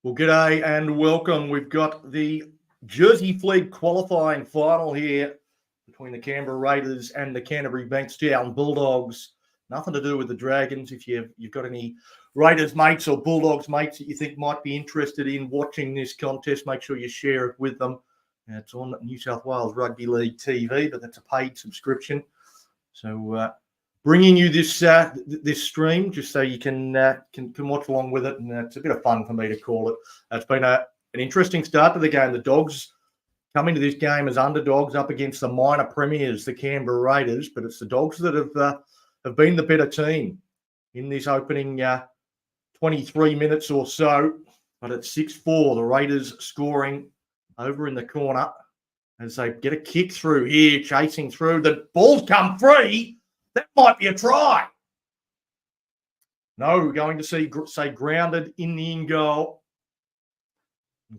Well, g'day and welcome. We've got the Jersey Flegg qualifying final here between the Canberra Raiders and the Canterbury Bulldogs. Nothing to do with the Dragons. If you've got any Raiders mates or Bulldogs mates that you think might be interested in watching this contest, make sure you share it with them. It's on New South Wales Rugby League TV, but that's a paid subscription. So bringing you this stream just so you can watch along with it, and it's a bit of fun for me to call it. It's been an interesting start to the game. The Dogs come into this game as underdogs up against the minor premiers, the Canberra Raiders, but it's the Dogs that have been the better team in this opening 23 minutes or so. But it's 6-4, the Raiders scoring over in the corner as they get a kick through here, chasing through. The ball's come free. That might be a try. No, we're going to say grounded in the in-goal.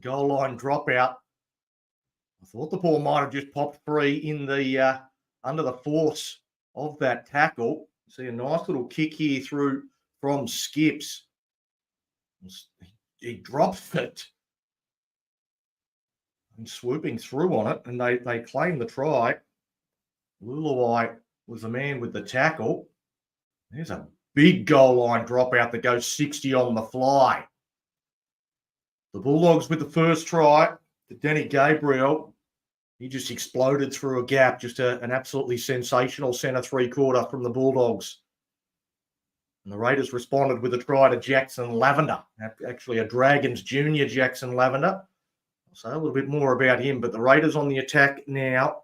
Goal line dropout. I thought the ball might have just popped free in the under the force of that tackle. See a nice little kick here through from Skips. He drops it. And swooping through on it, and they claim the try. Luluai was the man with the tackle. There's a big goal line dropout that goes 60 on the fly. The Bulldogs with the first try. Danny Gabriel, he just exploded through a gap. Just an absolutely sensational centre three-quarter from the Bulldogs. And the Raiders responded with a try to Jackson Lavender. Actually, a Dragons junior Jackson Lavender. I'll say a little bit more about him, but the Raiders on the attack now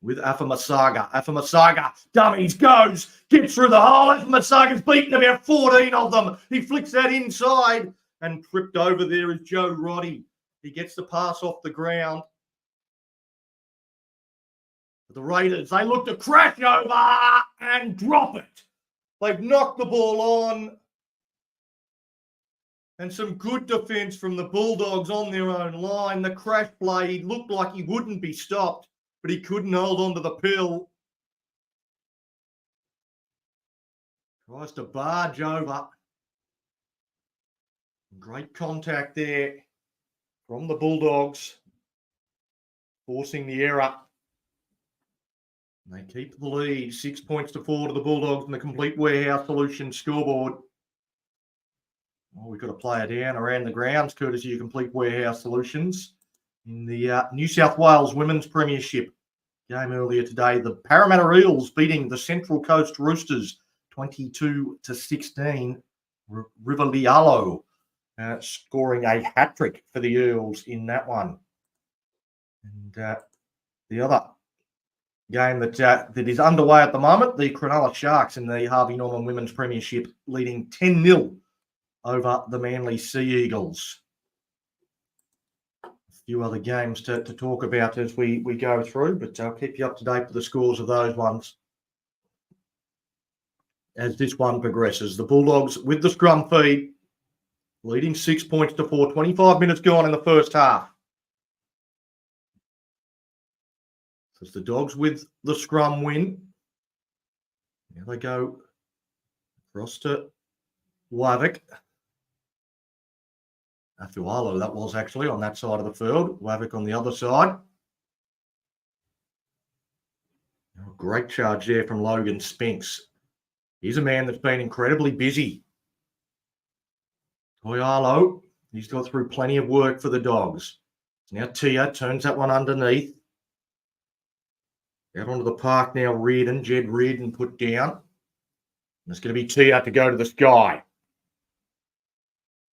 with Afamasaga. Afamasaga, dummies, goes, gets through the hole. Afamasaga's beaten about 14 of them. He flicks that inside, and tripped over there is Joe Roddy. He gets the pass off the ground. The Raiders, they look to crash over and drop it. They've knocked the ball on. And some good defence from the Bulldogs on their own line. The crash play, he looked like he wouldn't be stopped, but he couldn't hold on to the pill. Tries to barge over. Great contact there from the Bulldogs, forcing the error. And they keep the lead, 6 points to 4 to the Bulldogs in the Complete Warehouse Solutions scoreboard. Well, we've got a player down around the grounds, courtesy of Complete Warehouse Solutions. In the New South Wales Women's Premiership game earlier today, the Parramatta Eels beating the Central Coast Roosters 22-16. Rivalialo scoring a hat-trick for the Eels in that one. And the other game that is underway at the moment, the Cronulla Sharks in the Harvey Norman Women's Premiership leading 10-0 over the Manly Sea Eagles. Few other games to talk about as we go through, but I'll keep you up to date with the scores of those ones as this one progresses. The Bulldogs with the scrum feed, leading 6 points to 4, 25 minutes gone in the first half. So it's the Dogs with the scrum win. Now they go across to Wavik. Afualo, that was actually on that side of the field. Wavik on the other side. Oh, great charge there from Logan Spinks. He's a man that's been incredibly busy. Toyalo, he's got through plenty of work for the Dogs. Now Tia turns that one underneath. Out onto the park now, Jed Reardon put down. And it's going to be Tia to go to the sky.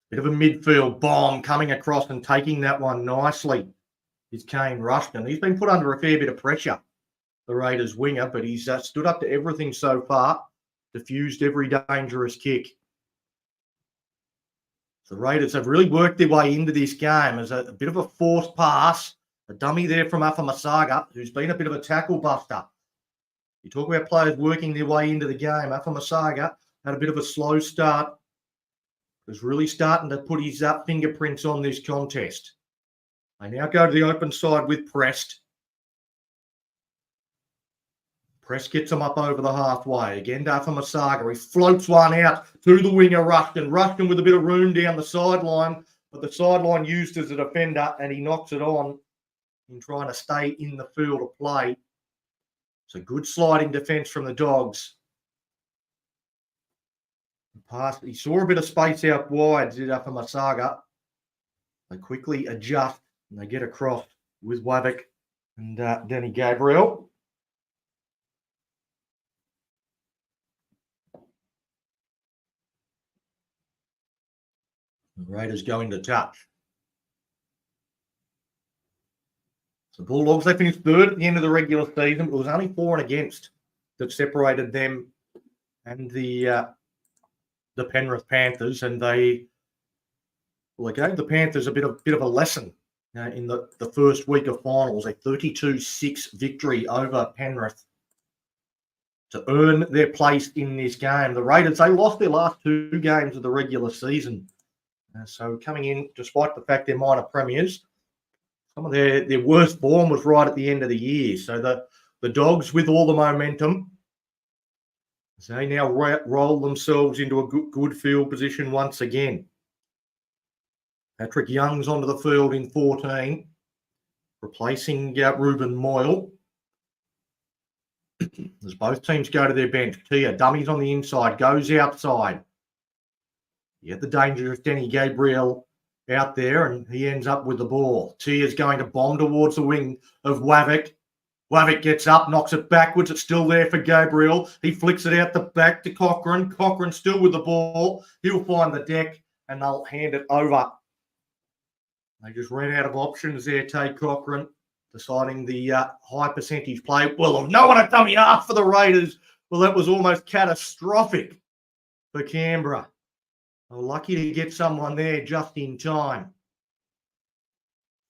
Bit of a midfield bomb coming across and taking that one nicely is Kane Rushton. He's been put under a fair bit of pressure, the Raiders winger, but he's stood up to everything so far, diffused every dangerous kick. So the Raiders have really worked their way into this game as a bit of a forced pass, a dummy there from Afamasaga, who's been a bit of a tackle buster. You talk about players working their way into the game. Afamasaga had a bit of a slow start. Was really starting to put his fingerprints on this contest. They now go to the open side with Prest. Prest gets him up over the halfway. Again, Afamasaga. He floats one out to the winger, Rushton. Rushton with a bit of room down the sideline. but the sideline used as a defender, and he knocks it on in trying to stay in the field of play. It's a good sliding defence from the Dogs. He saw a bit of space out wide, did for Masaga. They quickly adjust and they get across with Wavick and Danny Gabriel. The Raiders going to touch. So Bulldogs, they finished third at the end of the regular season, but it was only 4 and against that separated them and the Penrith Panthers, and they gave the Panthers a bit of a lesson in the first week of finals, a 32-6 victory over Penrith to earn their place in this game. The Raiders, they lost their last 2 games of the regular season. So coming in, despite the fact they're minor premiers, some of their worst form was right at the end of the year. So the Dogs, with all the momentum, they now roll themselves into a good field position once again. Patrick Young's onto the field in 14, replacing Ruben Moyle. As both teams go to their bench, Tia, dummies on the inside, goes outside. You get the dangerous Danny Gabriel out there, and he ends up with the ball. Tia's going to bomb towards the wing of Wavick. Wavick gets up, knocks it backwards. It's still there for Gabriel. He flicks it out the back to Cochrane. Cochrane still with the ball. He'll find the deck, and they'll hand it over. They just ran out of options there, Tay Cochrane, deciding the high percentage play. Well, no one at dummy half for the Raiders. Well, that was almost catastrophic for Canberra. They were lucky to get someone there just in time.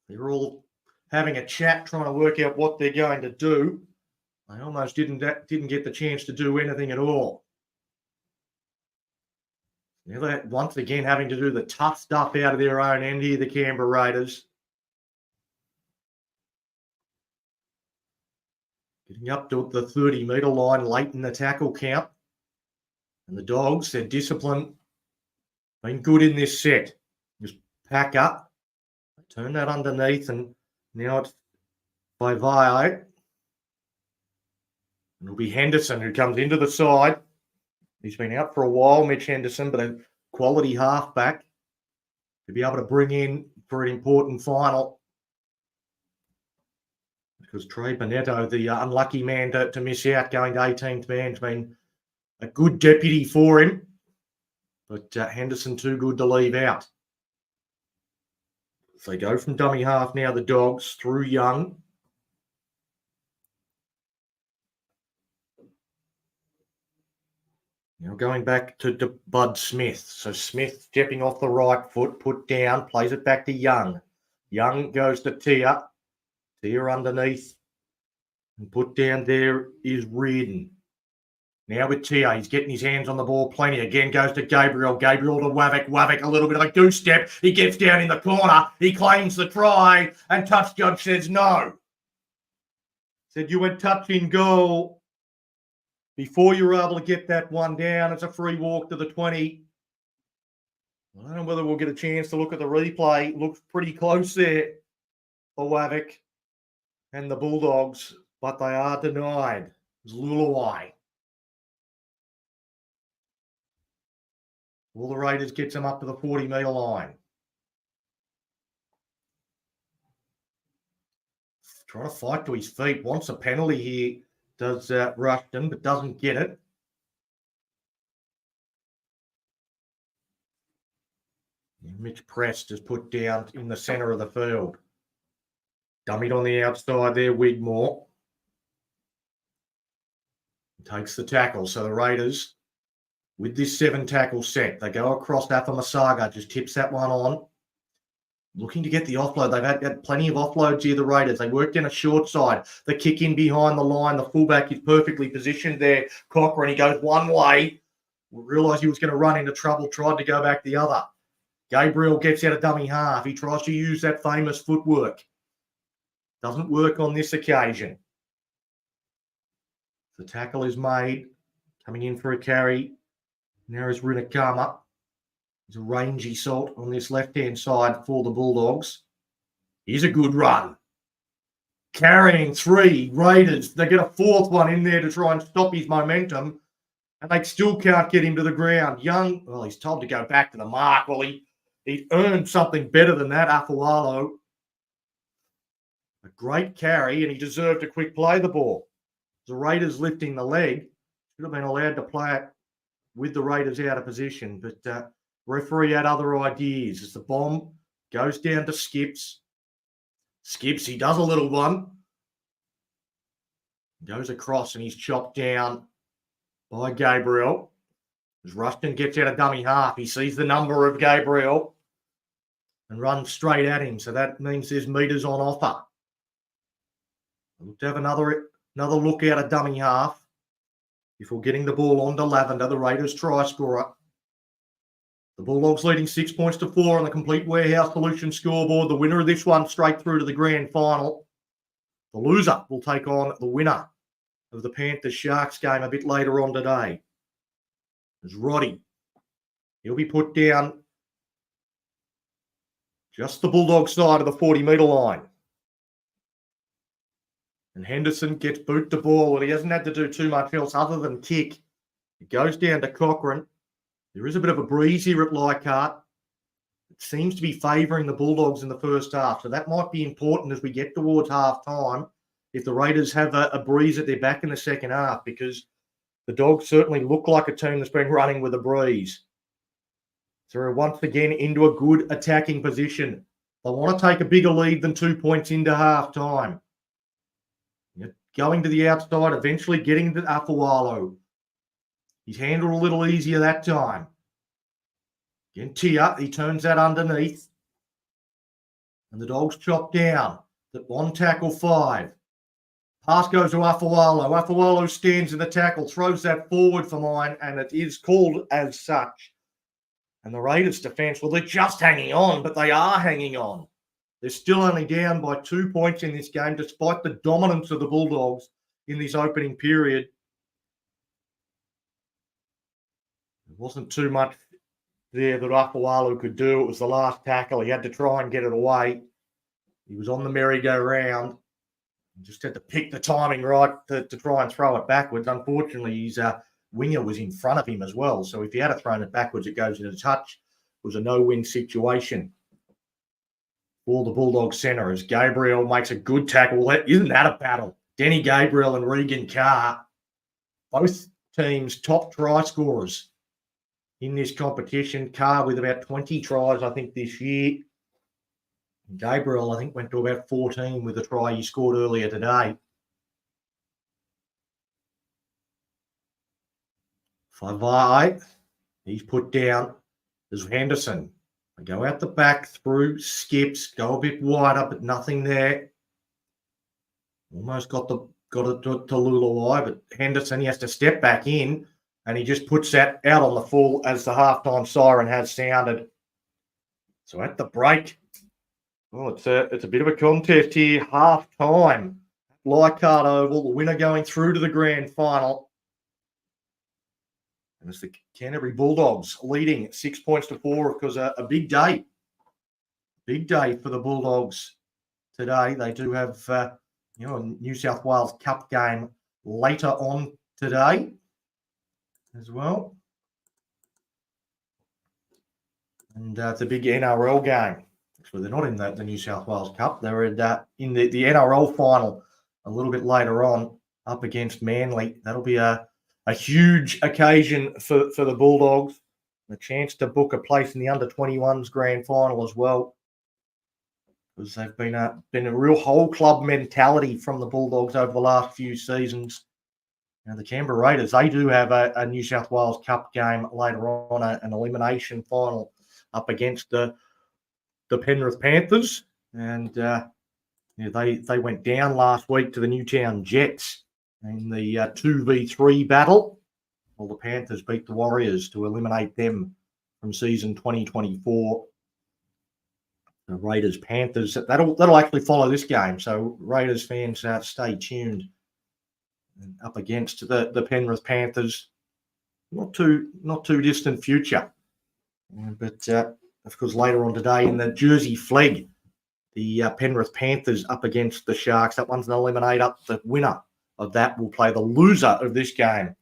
They're all having a chat, trying to work out what they're going to do. They almost didn't get the chance to do anything at all. Now they're once again having to do the tough stuff out of their own end here, the Canberra Raiders. Getting up to the 30-metre line late in the tackle count. And the Dogs, their discipline, been good in this set. Just pack up, turn that underneath, and now it's by Vaio. And it'll be Henderson who comes into the side. He's been out for a while, Mitch Henderson, but a quality halfback to be able to bring in for an important final. Because Trey Bonetto, the unlucky man to miss out going to 18th man, has been a good deputy for him. But Henderson too good to leave out. So they go from dummy half now, the Dogs, through Young. Now going back to Bud Smith. So Smith stepping off the right foot, put down, plays it back to Young. Young goes to Tia. Tia underneath. And put down there is Reardon. Now with Tia, he's getting his hands on the ball plenty. Again goes to Gabriel. Gabriel to Wavick. Wavick, a little bit of a goose step. He gets down in the corner. He claims the try. And touch judge says no. Said you went touch in goal before you were able to get that one down. It's a free walk to the 20. I don't know whether we'll get a chance to look at the replay. Looks pretty close there for Wavick and the Bulldogs, but they are denied. It's Luluai. All the Raiders gets him up to the 40-metre line. Trying to fight to his feet. Wants a penalty here, does Rushton, but doesn't get it. Mitch Prest is put down in the centre of the field. Dummied on the outside there, Wigmore. Takes the tackle. So the Raiders, with this 7-tackle set, they go across Afamasaga, just tips that one on. Looking to get the offload. They've had plenty of offloads here, the Raiders. They worked in a short side. The kick in behind the line. The fullback is perfectly positioned there. Cochrane, he goes one way. Realised he was going to run into trouble. Tried to go back the other. Gabriel gets out of dummy half. He tries to use that famous footwork. Doesn't work on this occasion. The tackle is made. Coming in for a carry. Now is Rinakama. He's a rangy salt on this left-hand side for the Bulldogs. Here's a good run. Carrying 3 Raiders. They get a 4th one in there to try and stop his momentum, and they still can't get him to the ground. Young, well, he's told to go back to the mark. Well, he earned something better than that, Afualo. A great carry, and he deserved a quick play the ball. The Raiders lifting the leg. Should have been allowed to play it with the Raiders out of position, but referee had other ideas as the bomb goes down to Skips. Skips, he does a little one. Goes across and he's chopped down by Gabriel. As Rushton gets out of dummy half, he sees the number of Gabriel and runs straight at him. So that means there's meters on offer. We'll have another look out of dummy half before getting the ball on to Lavender, the Raiders try scorer. The Bulldogs leading 6 points to 4 on the Complete Warehouse Solution scoreboard. The winner of this one straight through to the grand final. The loser will take on the winner of the Panthers-Sharks game a bit later on today. There's Roddy. He'll be put down just the Bulldog side of the 40-metre line. And Henderson gets boot the ball. Well, he hasn't had to do too much else other than kick. It goes down to Cochrane. There is a bit of a breeze here at Leichhardt. It seems to be favouring the Bulldogs in the first half. So that might be important as we get towards half-time if the Raiders have a breeze at their back in the second half, because the Dogs certainly look like a team that's been running with a breeze. So we're once again into a good attacking position. They want to take a bigger lead than 2 points into half-time. Going to the outside, eventually getting to Afualo. He's handled a little easier that time. Again, Tia, he turns that underneath. And the Dogs chop down. That one tackle 5. Pass goes to Afualo. Afualo stands in the tackle, throws that forward for mine, and it is called as such. And the Raiders defence, well, they're just hanging on, but they are hanging on. They're still only down by 2 points in this game, despite the dominance of the Bulldogs in this opening period. There wasn't too much there that Afualo could do. It was the last tackle. He had to try and get it away. He was on the merry-go-round. He just had to pick the timing right to try and throw it backwards. Unfortunately, his winger was in front of him as well. So if he had thrown it backwards, it goes into touch. It was a no-win situation for the Bulldog centre as Gabriel makes a good tackle. Isn't that a battle? Denny Gabriel and Regan Carr, both teams' top try scorers in this competition. Carr with about 20 tries, I think, this year. Gabriel, I think, went to about 14 with the try he scored earlier today. 5-8. He's put down. There's Henderson. They go out the back through, Skips, go a bit wider, but nothing there. Almost got it to Lulawai, but Henderson, he has to step back in, and he just puts that out on the full as the halftime siren has sounded. So at the break, it's a bit of a contest here. Half-time, Leichhardt Oval, the winner going through to the grand final. And it's the Canterbury Bulldogs leading 6 points to 4 because a big day. Big day for the Bulldogs today. They do have a New South Wales Cup game later on today as well. And it's a big NRL game. Actually, they're not in the New South Wales Cup. They're in the NRL final a little bit later on up against Manly. That'll be a huge occasion for the Bulldogs. A chance to book a place in the under-21s grand final as well. Because they've been a real whole club mentality from the Bulldogs over the last few seasons. Now, the Canberra Raiders, they do have a New South Wales Cup game later on, an elimination final up against the Penrith Panthers. And they went down last week to the Newtown Jets in the 2v3 battle. Well, the Panthers beat the Warriors to eliminate them from season 2024. The Raiders-Panthers, that'll actually follow this game. So Raiders fans, stay tuned. And up against the Penrith Panthers, not too distant future. But of course, later on today in the Jersey Flegg, the Penrith Panthers up against the Sharks. That one's an eliminator. The winner of that will play the loser of this game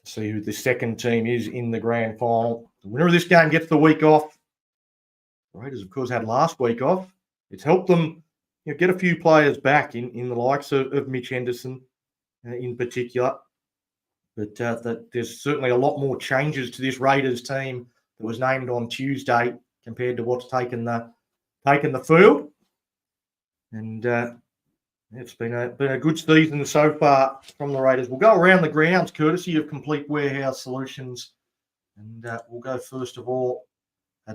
to see who the second team is in the grand final. The winner of this game gets the week off. The Raiders, of course, had last week off. It's helped them get a few players back in the likes of Mitch Henderson in particular. But there's certainly a lot more changes to this Raiders team that was named on Tuesday compared to what's taken the field. And it's been a good season so far from the Raiders. We'll go around the grounds courtesy of Complete Warehouse Solutions. And we'll go first of all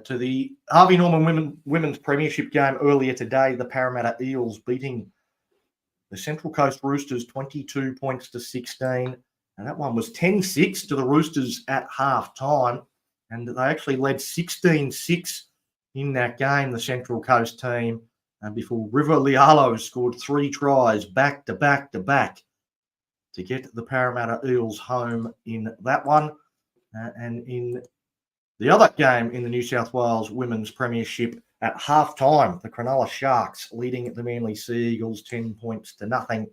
to the Harvey Norman Women's Premiership game earlier today. The Parramatta Eels beating the Central Coast Roosters 22 points to 16. And that one was 10-6 to the Roosters at half time. And they actually led 16-6 in that game, the Central Coast team, before River Lialo scored 3 tries back to back to get the Parramatta Eels home in that one. And in the other game in the New South Wales Women's Premiership at half-time, the Cronulla Sharks leading the Manly Sea Eagles 10 points to nothing.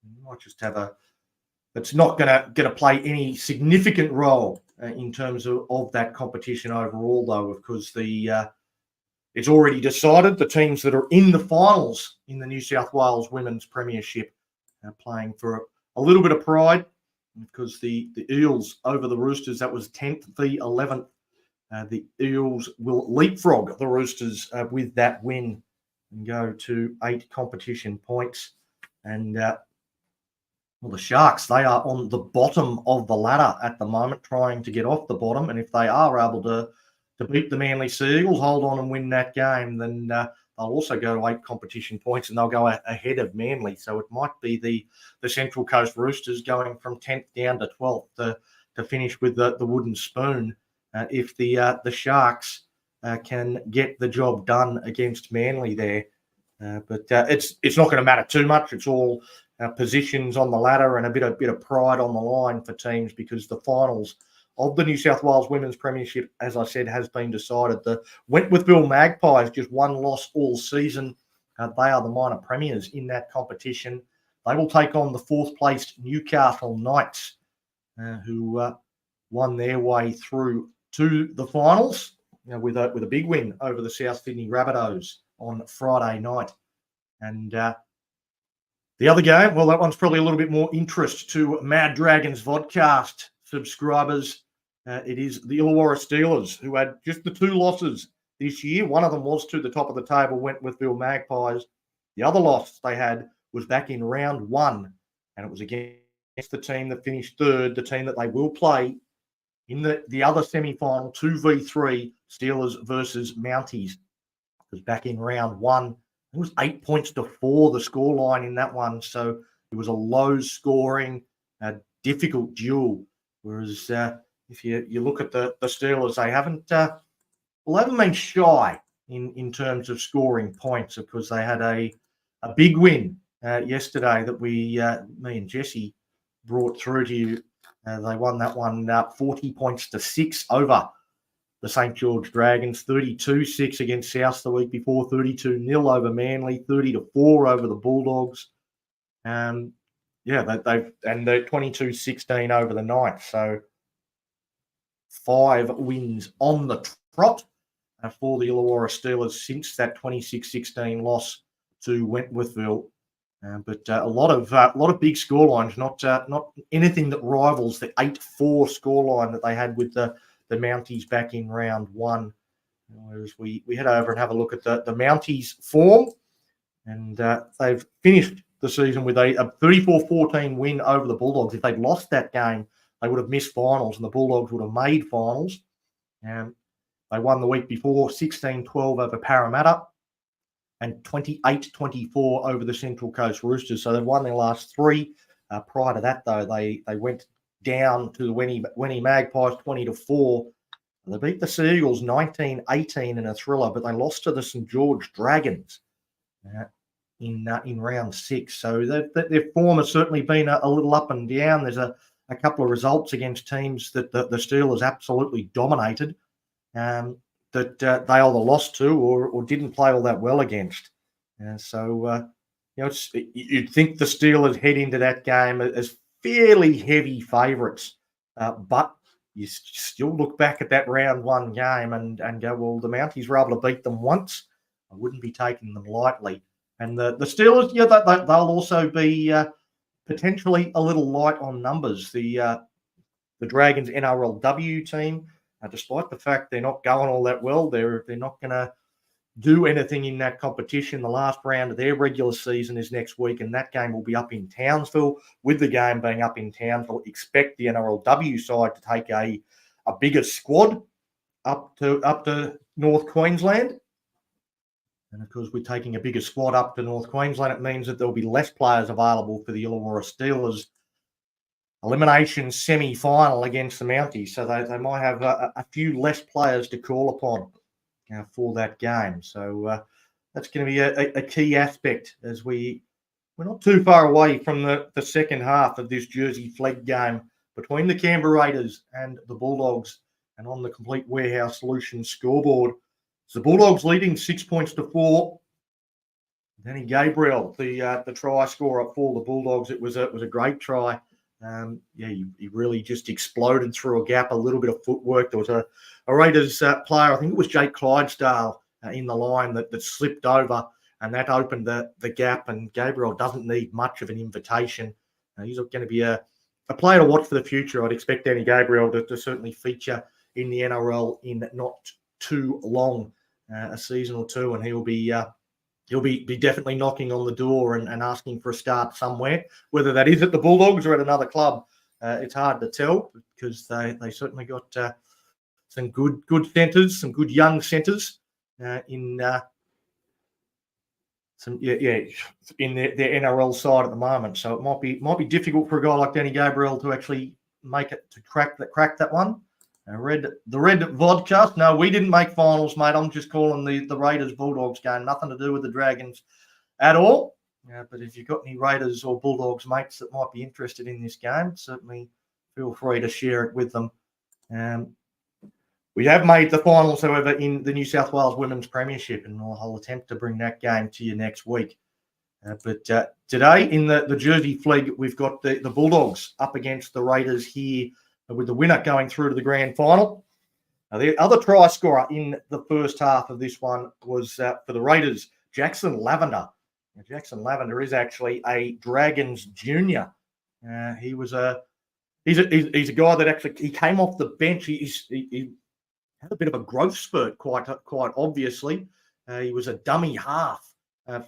You might just have it's not going to play any significant role in terms of that competition overall, though, because it's already decided the teams that are in the finals in the New South Wales Women's Premiership are playing for a little bit of pride, because the Eels over the Roosters, that was 10th v 11th. The Eels will leapfrog the Roosters with that win and go to 8 competition points. And the Sharks, they are on the bottom of the ladder at the moment, trying to get off the bottom. And if they are able to beat the Manly Sea Eagles, hold on and win that game, then they'll also go to 8 competition points and they'll go ahead of Manly. So it might be the Central Coast Roosters going from 10th down to 12th to finish with the wooden spoon if the Sharks can get the job done against Manly there. But it's not going to matter too much. It's all positions on the ladder and a bit of pride on the line for teams, because the finals of the New South Wales Women's Premiership, as I said, has been decided. The Wentworthville Magpies, just one loss all season. They are the minor premiers in that competition. They will take on the 4th-placed Newcastle Knights, who won their way through to the finals with a big win over the South Sydney Rabbitohs on Friday night. And the other game, well, that one's probably a little bit more interest to Mad Dragons Vodcast subscribers. It is the Illawarra Steelers, who had just the 2 losses this year. One of them was to the top of the table, Wentworthville Magpies. The other loss they had was back in round 1, and it was against the team that finished 3rd, the team that they will play in the other semi-final, 2v3, Steelers versus Mounties. It was back in round 1. It was 8 points to 4, the scoreline in that one. So it was a low-scoring, difficult duel. Whereas if you look at the Steelers, they haven't been shy in terms of scoring points, because they had a big win yesterday that me and Jesse brought through to you. They won that one 40 points to 6 over the St. George Dragons, 32-6 against South the week before, 32-0 over Manly, 30-4 over the Bulldogs. They're 22-16 over the Knights. So 5 wins on the trot for the Illawarra Steelers since that 26-16 loss to Wentworthville. But a lot of big scorelines, not anything that rivals the 8-4 scoreline that they had with the Mounties back in round 1. Whereas we head over and have a look at the Mounties form, and they've finished the season with a 34-14 win over the Bulldogs. If they'd lost that game, they would have missed finals, and the Bulldogs would have made finals. They won the week before 16-12 over Parramatta and 28-24 over the Central Coast Roosters. So they've won their last 3. Prior to that, though, they went down to the Wenny Magpies 20-4. They beat the Sea Eagles 19-18 in a thriller, but they lost to the St. George Dragons in round 6. So their form has certainly been a little up and down. There's a couple of results against teams that the Steelers absolutely dominated. that they either lost to or didn't play all that well against. You'd think the Steelers head into that game as fairly heavy favourites, but you still look back at that round one game and go, well, the Mounties were able to beat them once. I wouldn't be taking them lightly. And the Steelers, they'll also be potentially a little light on numbers. The Dragons NRLW team, despite the fact they're not going all that well, they're not going to do anything in that competition. The last round of their regular season is next week, and that game will be up in Townsville. With the game being up in Townsville, expect the NRLW side to take a bigger squad up to North Queensland. And of course, we're taking a bigger squad up to North Queensland. It means that there'll be less players available for the Illawarra Steelers elimination semi-final against the Mounties. So they might have a few less players to call upon for that game. So that's going to be a key aspect as we're not too far away from the second half of this Jersey Flegg game between the Canberra Raiders and the Bulldogs. And on the Complete Warehouse Solutions scoreboard, the Bulldogs leading 6 points to 4. Danny Gabriel, the try scorer for the Bulldogs. It was a great try. He really just exploded through a gap, a little bit of footwork. There was a Raiders player, I think it was Jake Clydesdale, in the line that slipped over, and that opened the gap, and Gabriel doesn't need much of an invitation. He's going to be a player to watch for the future. I'd expect Danny Gabriel to certainly feature in the NRL in not too long, a season or two, and he'll be definitely knocking on the door and asking for a start somewhere, whether that is at the Bulldogs or at another club. It's hard to tell because they certainly got some good centres, some good young centres in their NRL side at the moment. So it might be difficult for a guy like Danny Gabriel to actually make it to crack that one. The red vodka. No, we didn't make finals, mate. I'm just calling the Raiders Bulldogs game. Nothing to do with the Dragons at all. But if you've got any Raiders or Bulldogs mates that might be interested in this game, certainly feel free to share it with them. We have made the finals, however, in the New South Wales Women's Premiership, and I'll attempt to bring that game to you next week. But today in the Jersey Flegg, we've got the Bulldogs up against the Raiders here, with the winner going through to the grand final. Now, the other try scorer in the first half of this one was for the Raiders, Jackson Lavender. Now, Jackson Lavender is actually a Dragons junior. He's a guy that actually he came off the bench. He had a bit of a growth spurt, quite obviously. He was a dummy half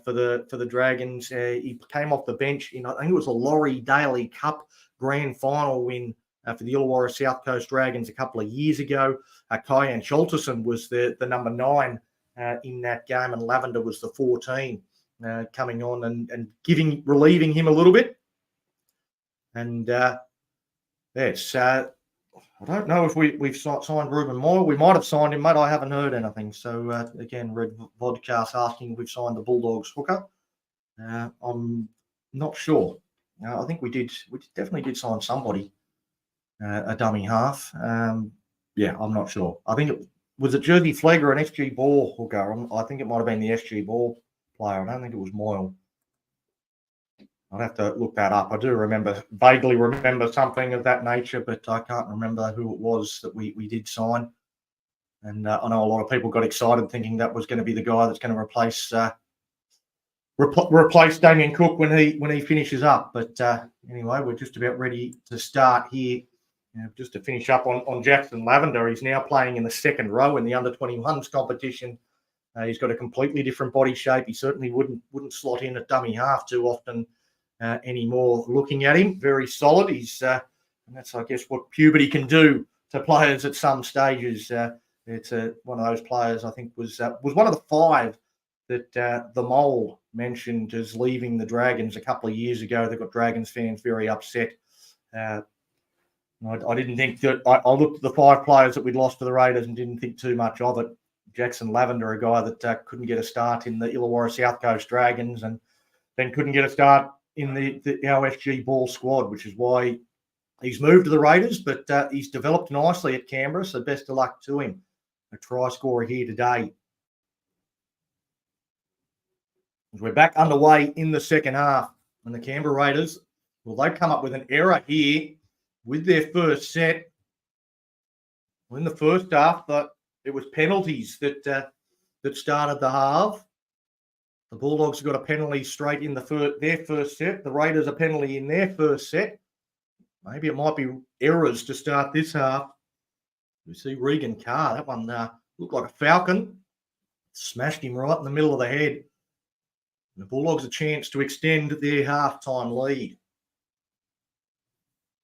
for the Dragons. He came off the bench in, I think it was a Laurie Daly Cup grand final win for the Illawarra South Coast Dragons a couple of years ago. Kyan Scholterson was the number 9 in that game, and Lavender was the 14 coming on and relieving him a little bit. And I don't know if we've signed Ruben Moyle. We might have signed him, mate. I haven't heard anything. So, again, Red Vodcast asking if we've signed the Bulldogs hooker. I'm not sure. I think we definitely did sign somebody, a dummy half. I'm not sure. I think it was a Jersey Flegg or an SG Ball hooker. I think it might have been the SG Ball player. I don't think it was Moyle. I'd have to look that up. I do vaguely remember something of that nature, but I can't remember who it was that we did sign. And I know a lot of people got excited thinking that was going to be the guy that's going to replace Damien Cook when he finishes up. But anyway, we're just about ready to start here. Just to finish up on Jackson Lavender, he's now playing in the second row in the under-21s competition. He's got a completely different body shape. He certainly wouldn't slot in at dummy half too often anymore. Looking at him, very solid. He's and that's, I guess, what puberty can do to players at some stages. It's one of those players I think was one of the 5 that the Mole mentioned as leaving the Dragons a couple of years ago. They got Dragons fans very upset. I didn't think that. I looked at the 5 players that we'd lost to the Raiders and didn't think too much of it. Jackson Lavender, a guy that couldn't get a start in the Illawarra South Coast Dragons and then couldn't get a start in the SG Ball squad, which is why he's moved to the Raiders, but he's developed nicely at Canberra, so best of luck to him. try scorer here today. We're back underway in the second half. And the Canberra Raiders, well, they've come up with an error here with their first set. In the first half, it was penalties that started the half. The Bulldogs got a penalty straight in their first set. The Raiders a penalty in their first set. Maybe it might be errors to start this half. We see Regan Carr. That one looked like a falcon. Smashed him right in the middle of the head. And the Bulldogs a chance to extend their halftime lead.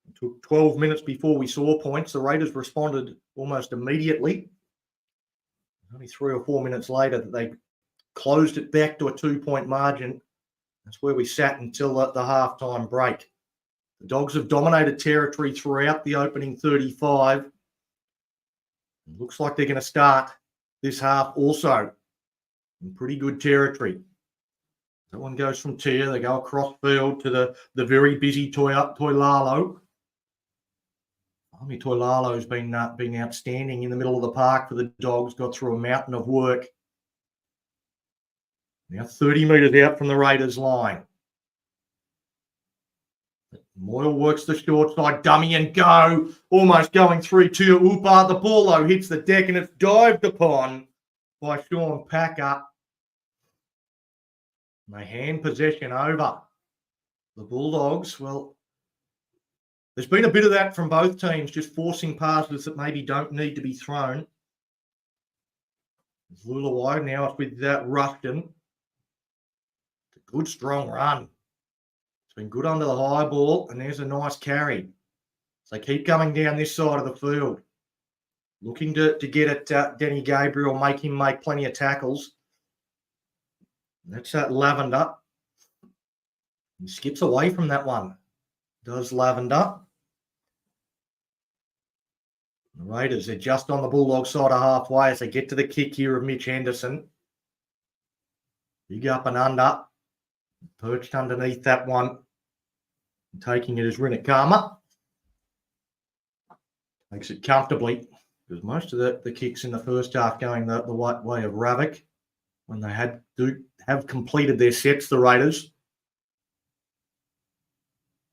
It took 12 minutes before we saw points. The Raiders responded almost immediately. Only 3 or 4 minutes later that they closed it back to a 2-point margin. That's where we sat until the halftime break. The Dogs have dominated territory throughout the opening 35. It looks like they're going to start this half also in pretty good territory. That one goes from Tia. They go across field to the very busy Toilalo. Toilalo's been outstanding in the middle of the park for the Dogs. Got through a mountain of work. Now 30 metres out from the Raiders line. Moyle works the short side, dummy and go. Almost going through to Upa. The ball, though, hits the deck and it's dived upon by Sean Packer. They hand possession over. The Bulldogs, well, there's been a bit of that from both teams, just forcing passes that maybe don't need to be thrown. It's Lulawai, now it's with Rushton. It's a good, strong run. It's been good under the high ball, and there's a nice carry. So they keep coming down this side of the field. Looking to get at Denny Gabriel, make him make plenty of tackles. That's Lavender. He skips away from that one. Does Lavender. The Raiders are just on the Bulldog side of halfway as they get to the kick here of Mitch Henderson. Big up and under. Perched underneath that one. Taking it as Rinakama. Makes it comfortably. Because most of the kicks in the first half going the way of Ravik. When they have completed their sets, the Raiders.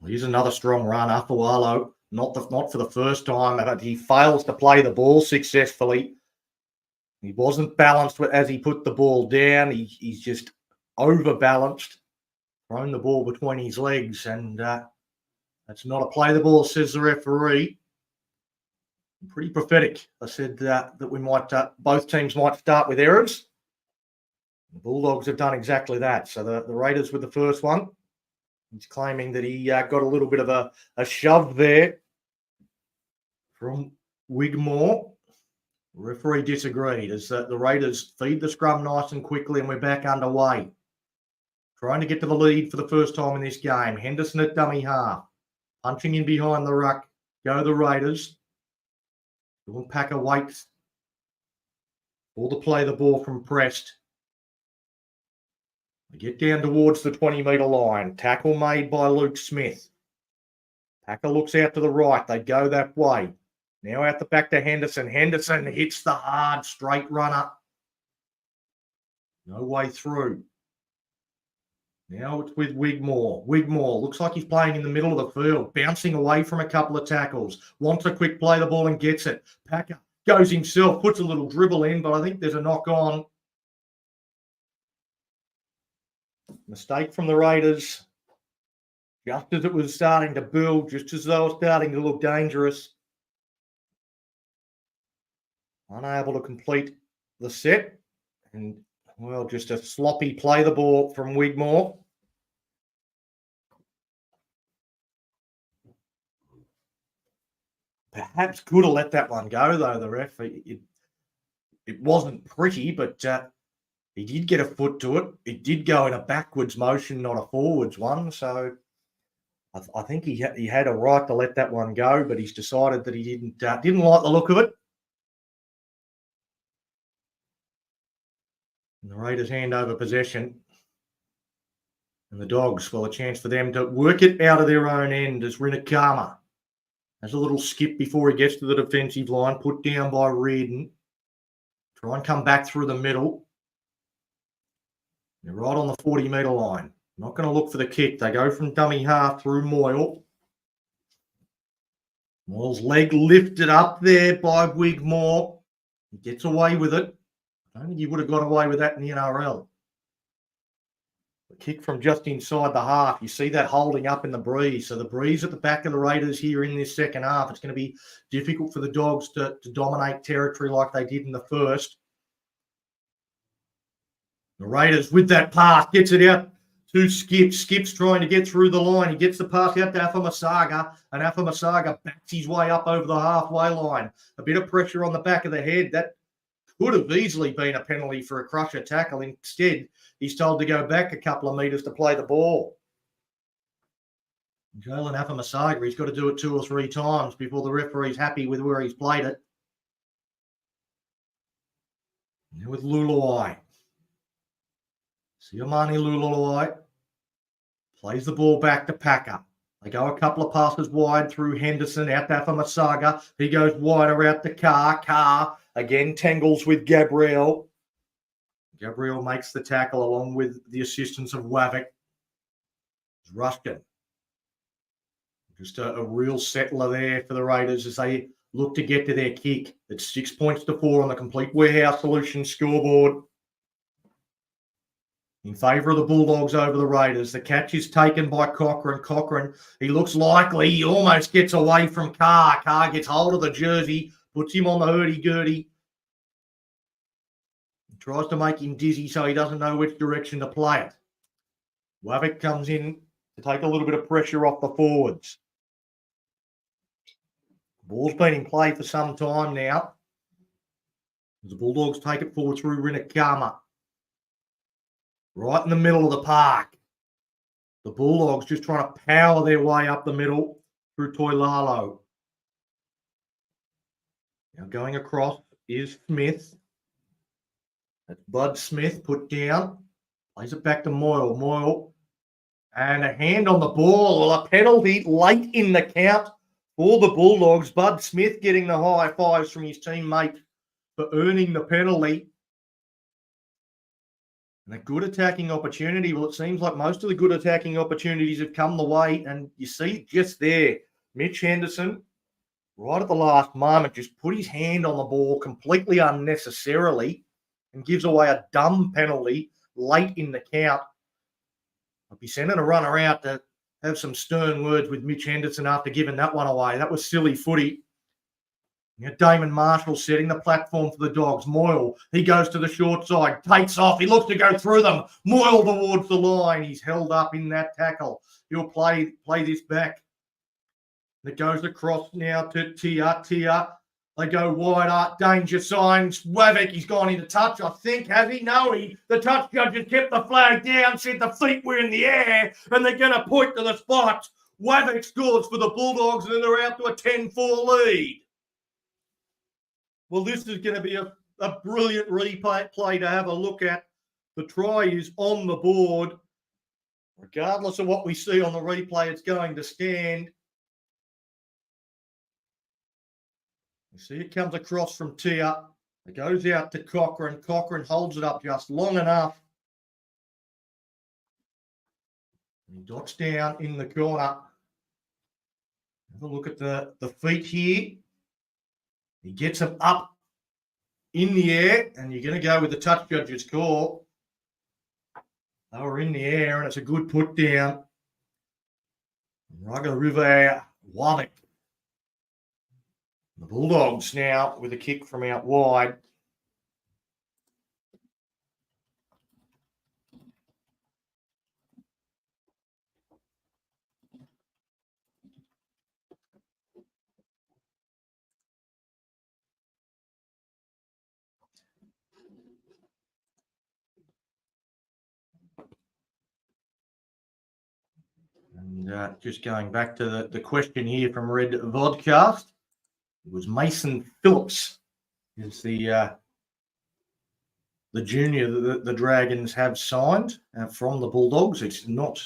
Here's another strong run. Afualo, not for the first time, but he fails to play the ball successfully. He wasn't balanced as he put the ball down. He's just overbalanced, thrown the ball between his legs, and that's not a play the ball, says the referee. Pretty prophetic. I said that we might both teams might start with errors. The Bulldogs have done exactly that. So the Raiders with the first one. He's claiming that he got a little bit of a shove there from Wigmore. The referee disagreed as the Raiders feed the scrum nice and quickly, and we're back underway. Trying to get to the lead for the first time in this game. Henderson at dummy half. Punching in behind the ruck. Go the Raiders. Dawn Packer waits. All to play the ball from Prest. They get down towards the 20-metre line. Tackle made by Luke Smith. Packer looks out to the right. They go that way. Now out the back to Henderson. Henderson hits the hard straight runner. No way through. Now it's with Wigmore. Wigmore looks like he's playing in the middle of the field, bouncing away from a couple of tackles. Wants a quick play the ball and gets it. Packer goes himself, puts a little dribble in, but I think there's a knock on. Mistake from the Raiders. Just as it was starting to build, just as they were starting to look dangerous. Unable to complete the set. And, well, just a sloppy play the ball from Wigmore. Perhaps could have let that one go, though, the ref. It wasn't pretty, but he did get a foot to it. It did go in a backwards motion, not a forwards one. So I think he had a right to let that one go, but he's decided that he didn't like the look of it. And the Raiders hand over possession. And the Dogs, well, a chance for them to work it out of their own end as Rinakama has a little skip before he gets to the defensive line, put down by Reardon. Try and come back through the middle. You're right on the 40-metre line. Not going to look for the kick. They go from dummy half through Moyle. Moyle's leg lifted up there by Wigmore. He gets away with it. I don't think he would have got away with that in the NRL. The kick from just inside the half. You see that holding up in the breeze. So the breeze at the back of the Raiders here in this second half. It's going to be difficult for the Dogs to dominate territory like they did in the first. The Raiders with that pass gets it out to Skip. Skip's trying to get through the line. He gets the pass out to Afamasaga, and Afamasaga backs his way up over the halfway line. A bit of pressure on the back of the head. That could have easily been a penalty for a crusher tackle. Instead, he's told to go back a couple of metres to play the ball. Jalen Afamasaga, he's got to do it 2 or 3 times before the referee's happy with where he's played it. And with Luluai. Siomani Luluai plays the ball back to Packer. They go a couple of passes wide through Henderson, out to Afamasaga. He goes wider out to Carr. Carr again tangles with Gabriel. Gabriel makes the tackle along with the assistance of Wavick. Ruskin. Just a real settler there for the Raiders as they look to get to their kick. It's 6 points to 4 on the Complete Warehouse Solutions scoreboard. In favour of the Bulldogs over the Raiders. The catch is taken by Cochrane. Cochrane, he looks likely. He almost gets away from Carr. Carr gets hold of the jersey, puts him on the hurdy-gurdy. Tries to make him dizzy so he doesn't know which direction to play it. Wavick comes in to take a little bit of pressure off the forwards. Ball's been in play for some time now. The Bulldogs take it forward through Rinakama. Right in the middle of the park. The Bulldogs just trying to power their way up the middle through Toilalo. Now going across is Smith. That's Bud Smith put down. Plays it back to Moyle. Moyle. And a hand on the ball. Well, a penalty late in the count for the Bulldogs. Bud Smith getting the high fives from his teammate for earning the penalty. And a good attacking opportunity. Well, it seems like most of the good attacking opportunities have come the way. And you see just there, Mitch Henderson, right at the last moment, just put his hand on the ball completely unnecessarily and gives away a dumb penalty late in the count. I'll be sending a runner out to have some stern words with Mitch Henderson after giving that one away. That was silly footy. Damon Marshall setting the platform for the Dogs. Moyle, he goes to the short side, takes off. He looks to go through them. Moyle towards the line. He's held up in that tackle. He'll play this back. It goes across now to Tia. Tia. They go wider. Danger signs. Wavick, he's gone into touch, I think. Has he? No, the touch judges kept the flag down, said the feet were in the air, and they're going to point to the spot. Wavick scores for the Bulldogs, and they're out to a 10-4 lead. Well, this is going to be a brilliant replay to have a look at. The try is on the board. Regardless of what we see on the replay, it's going to stand. You see it comes across from Tia. It goes out to Cochrane. Cochrane holds it up just long enough. He dots down in the corner. Have a look at the feet here. He gets them up in the air, and you're going to go with the touch judge's call. They were in the air, and it's a good put down. Rugger River Wavick. The Bulldogs now with a kick from out wide. And just going back to the question here from Red Vodcast, it was Mason Phillips, is the junior that the Dragons have signed from the Bulldogs. He's not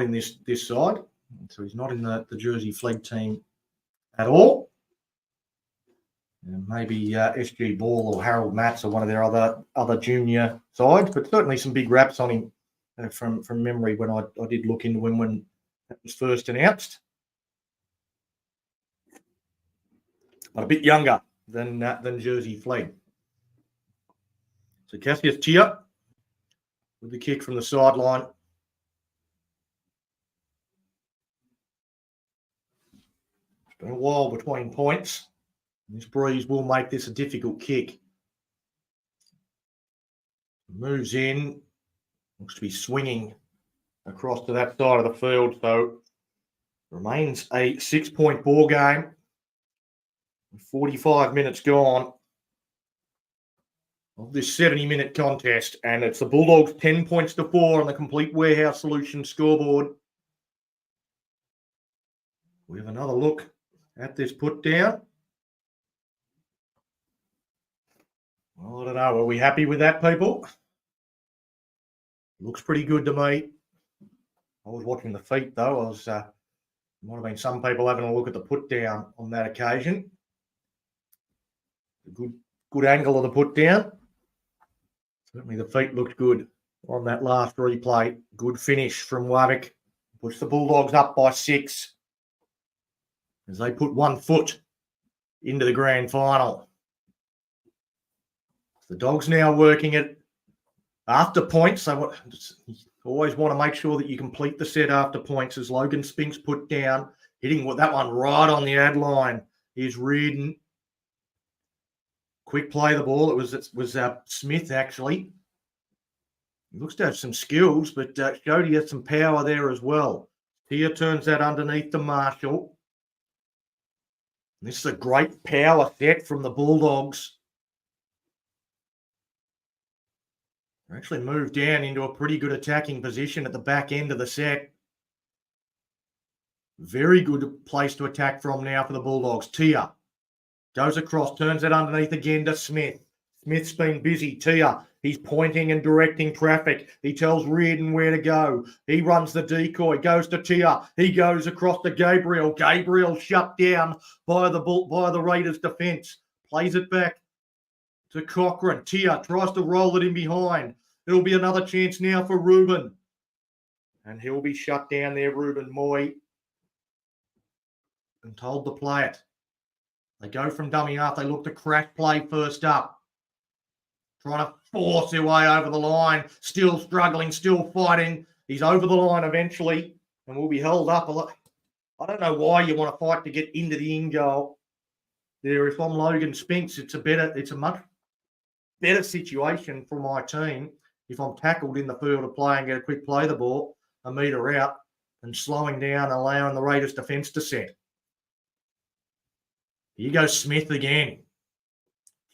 in this side, so he's not in the Jersey Flegg team at all. And maybe SG Ball or Harold Matts or one of their other junior sides, but certainly some big raps on him from memory when I did look into him when it was first announced. But a bit younger than Jersey Flegg. So Cassius Chia with the kick from the sideline. It's been a while between points. This breeze will make this a difficult kick. Moves in. Looks to be swinging across to that side of the field. So remains a 6-point ball game. 45 minutes gone of this 70-minute contest. And it's the Bulldogs 10 points to 4 on the Complete Warehouse Solutions scoreboard. We have another look at this put down. Well, I don't know. Are we happy with that, people? Looks pretty good to me. I was watching the feet, though. Might have been some people having a look at the put down on that occasion. A good angle of the put down. Certainly the feet looked good on that last replay. Good finish from Wavick. Puts the Bulldogs up by 6 as they put 1 foot into the grand final. The Dogs now working it after points. They always want to make sure that you complete the set after points as Logan Spinks put down, hitting that one right on the ad line. Here's Reardon. Quick play the ball. It was Smith, actually. He looks to have some skills, but showed he has some power there as well. Tia turns that underneath to Marshall. And this is a great power set from the Bulldogs. They actually moved down into a pretty good attacking position at the back end of the set. Very good place to attack from now for the Bulldogs. Tia goes across, turns it underneath again to Smith. Smith's been busy. Tia, he's pointing and directing traffic. He tells Reardon where to go. He runs the decoy, goes to Tia. He goes across to Gabriel. Gabriel shut down by the Raiders' defence. Plays it back to Cochrane. Tia tries to roll it in behind. It'll be another chance now for Ruben. And he'll be shut down there, Ruben Moy. And told to play it. They go from dummy half. They look to crash play first up. Trying to force their way over the line. Still struggling, still fighting. He's over the line eventually and will be held up a lot. I don't know why you want to fight to get into the in goal. There, if I'm Logan Spinks, it's a much better situation for my team if I'm tackled in the field of play and get a quick play the ball, a metre out, and slowing down, allowing the Raiders defence to set. Here goes Smith again.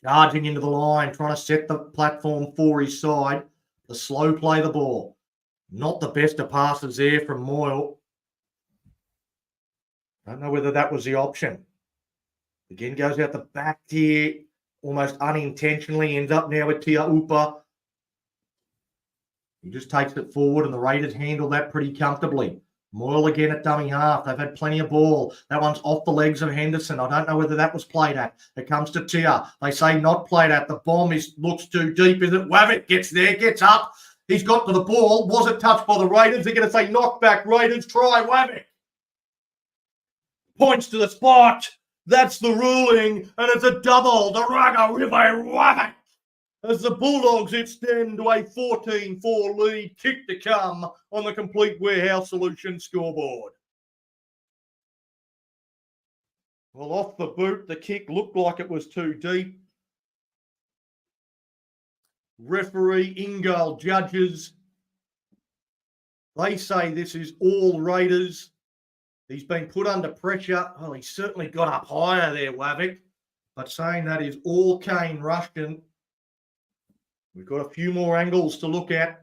Charging into the line, trying to set the platform for his side. The slow play the ball. Not the best of passes there from Moyle. Don't know whether that was the option. Again, goes out the back here, almost unintentionally, ends up now with Tia Upa. He just takes it forward, and the Raiders handle that pretty comfortably. Moyle again at dummy half. They've had plenty of ball. That one's off the legs of Henderson. I don't know whether that was played at. It comes to Tia. They say not played at. The bomb looks too deep, is it? Wavick gets there, gets up. He's got to the ball. Was it touched by the Raiders? They're going to say knock back Raiders. Try Wavick. Points to the spot. That's the ruling, and it's a double. The Rugger River Wavick. As the Bulldogs extend to a 14-4 lead, kick to come on the Complete Warehouse Solutions scoreboard. Well, off the boot, the kick looked like it was too deep. Referee, in-goal judges, they say this is all Raiders. He's been put under pressure. Well, he certainly got up higher there, Wavick, but saying that is all Kane Rushton. We've got a few more angles to look at.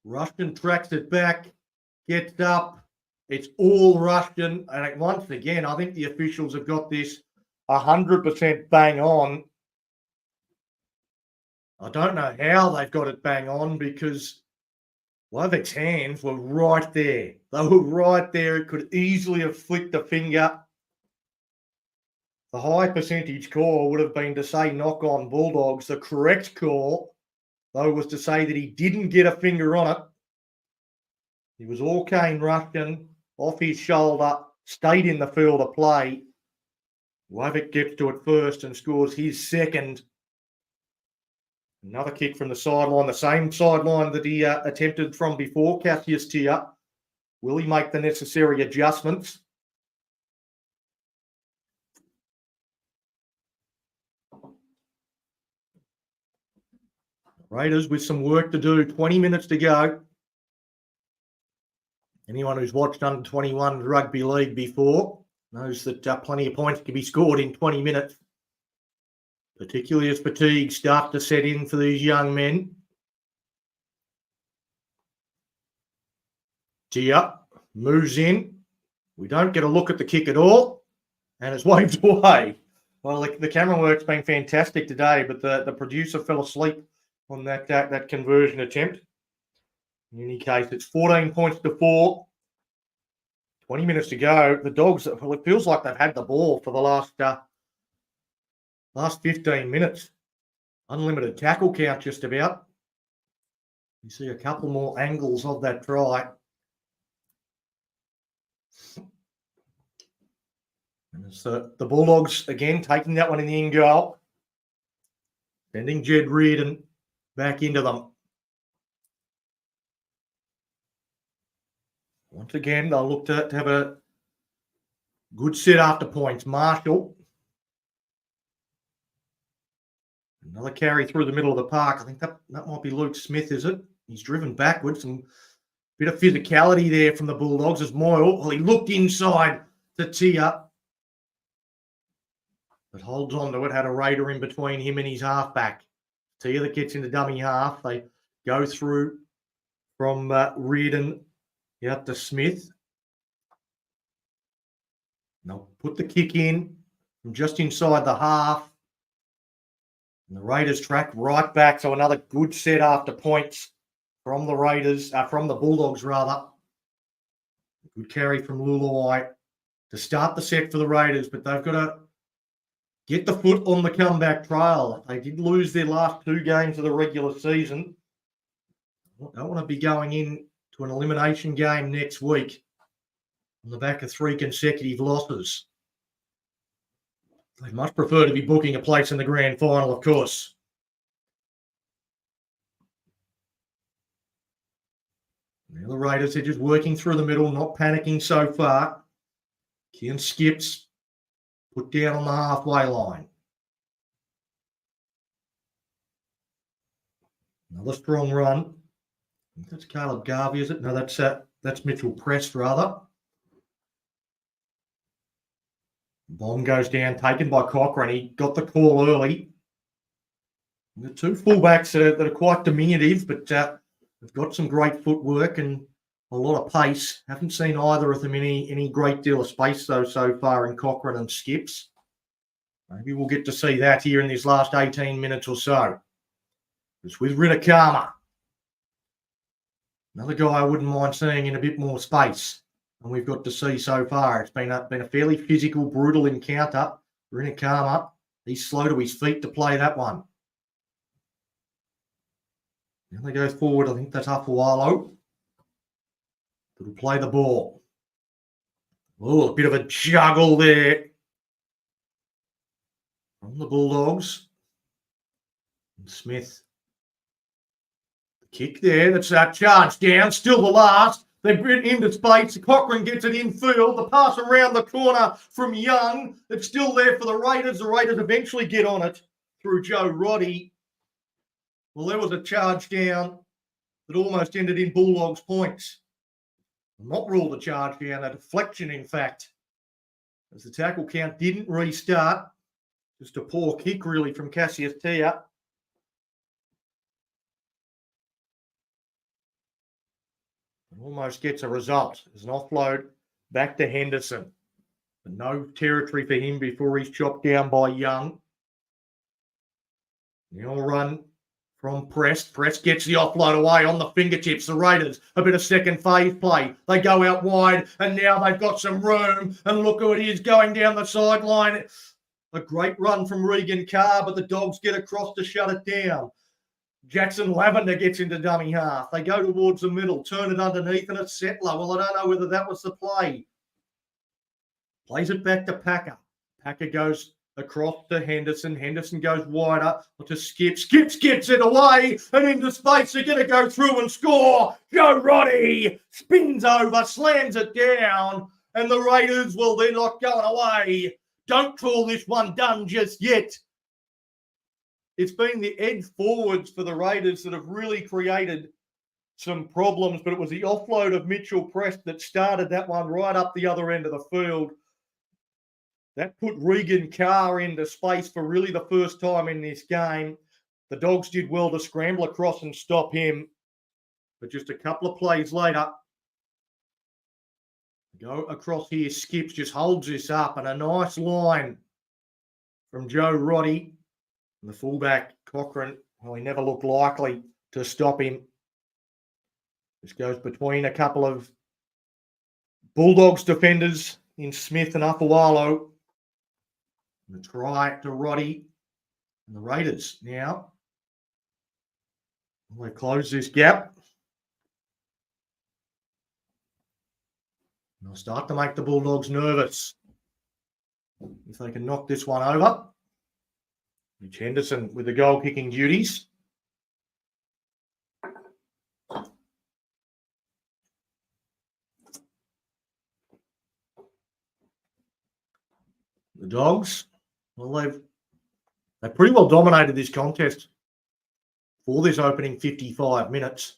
Rushton tracks it back, gets up. It's all Rushton. And once again, I think the officials have got this 100% bang on. I don't know how they've got it bang on because Wavick's hands were right there. They were right there. It could easily have flicked a finger. the high percentage call would have been to say knock on Bulldogs. The correct call, though, was to say that he didn't get a finger on it. He was all Kane Rushton, off his shoulder, stayed in the field of play. Lovick gets to it first and scores his second. Another kick from the sideline, the same sideline that he attempted from before, Cassius Tia. Will he make the necessary adjustments? Raiders with some work to do, 20 minutes to go. Anyone who's watched under 21 rugby league before knows that plenty of points can be scored in 20 minutes, particularly as fatigue starts to set in for these young men. Tia moves in. We don't get a look at the kick at all, and it's waved away. Well, the camera work's been fantastic today, but the producer fell asleep on that conversion attempt. In any case, it's 14 points to 4. 20 minutes to go. The Dogs, well, it feels like they've had the ball for the last 15 minutes. Unlimited tackle count just about. You see a couple more angles of that try. And it's the Bulldogs, again, taking that one in the in goal. Sending Jed Reardon back into them. Once again, they'll look to have a good set after points. Marshall. Another carry through the middle of the park. I think that might be Luke Smith, is it? He's driven backwards. And bit of physicality there from the Bulldogs as Moyle. Well, he looked inside to Tia, but holds on to it. Had a Raider in between him and his halfback. Tia that gets into dummy half. They go through from Reardon out to Smith. They'll put the kick in from just inside the half. And the Raiders track right back. So another good set after points from the Raiders, from the Bulldogs rather. Good carry from Luluai to start the set for the Raiders, but they've got to get the foot on the comeback trail. They did lose their last 2 games of the regular season. Don't want to be going in to an elimination game next week on the back of 3 consecutive losses. They'd much prefer to be booking a place in the grand final, of course. Now the Raiders are just working through the middle, not panicking so far. Kian skips, put down on the halfway line. Another strong run. I think that's Caleb Garvey, is it? No, that's Mitchell Prest, rather. Bomb goes down, taken by Cochrane. He got the call early. The 2 fullbacks that are quite diminutive, but they've got some great footwork and a lot of pace. Haven't seen either of them any great deal of space, though, so far in Cochrane and Skips. Maybe we'll get to see that here in these last 18 minutes or so. It's with Rinakama. Another guy I wouldn't mind seeing in a bit more space than we've got to see so far. It's been a fairly physical, brutal encounter. Rinakama, he's slow to his feet to play that one. Now they go forward. I think that's Afualo. That'll play the ball. Oh, a bit of a juggle there from the Bulldogs. And Smith. Kick there. That's that charge down. Still the last. They bring it into space. Cochrane gets it in field. The pass around the corner from Young. It's still there for the Raiders. The Raiders eventually get on it through Joe Roddy. Well, there was a charge down that almost ended in Bulldogs points. Not ruled a charge down, a deflection, in fact, as the tackle count didn't restart. Just a poor kick, really, from Cassius Tia. Almost gets a result. There's an offload back to Henderson. But no territory for him before he's chopped down by Young. Now run from Prest. Prest gets the offload away on the fingertips. The Raiders, a bit of second phase play. They go out wide, and now they've got some room. And look who it is going down the sideline. A great run from Regan Carr, but the Dogs get across to shut it down. Jackson Lavender gets into dummy half. They go towards the middle, turn it underneath, and it's Settler. Well, I don't know whether that was the play. Plays it back to Packer. Packer goes across to Henderson. Henderson goes wider to Skip. Skip skips it away and into space. They're going to go through and score. Joe Roddy spins over, slams it down, and the Raiders, well, they're not going away. Don't call this one done just yet. It's been the edge forwards for the Raiders that have really created some problems, but it was the offload of Mitchell Prest that started that one right up the other end of the field. That put Regan Carr into space for really the first time in this game. The Dogs did well to scramble across and stop him. But just a couple of plays later, go across here. Skips just holds this up, and a nice line from Joe Roddy. And the fullback, Cochrane, well, he never looked likely to stop him. This goes between a couple of Bulldogs defenders in Smith and Afawalo. The try to Roddy and the Raiders now. They close this gap. They'll start to make the Bulldogs nervous. If they can knock this one over. Mitch Henderson with the goal-kicking duties. The Dogs, well, they've pretty well dominated this contest for this opening 55 minutes.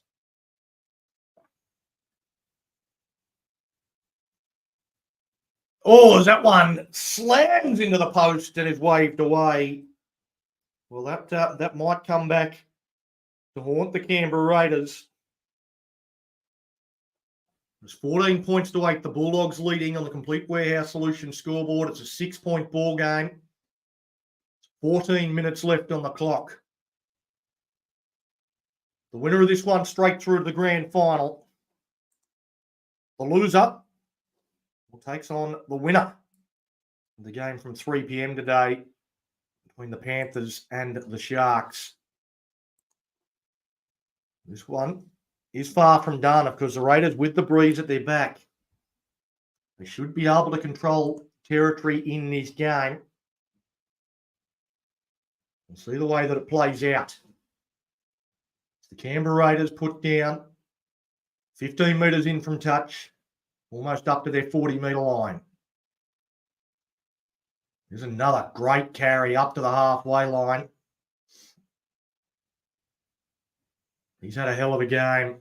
Oh, as that one slams into the post and is waved away. Well, that might come back to haunt the Canberra Raiders. There's 14 points to 8. The Bulldogs leading on the Complete Warehouse Solutions scoreboard. It's a 6-point ball game. 14 minutes left on the clock. The winner of this one straight through to the grand final. The loser takes on the winner of the game from 3 p.m. today between the Panthers and the Sharks. This one is far from done because the Raiders, with the breeze at their back, they should be able to control territory in this game. We'll see the way that it plays out. The Canberra Raiders put down 15 metres in from touch, almost up to their 40-metre line. There's another great carry up to the halfway line. He's had a hell of a game.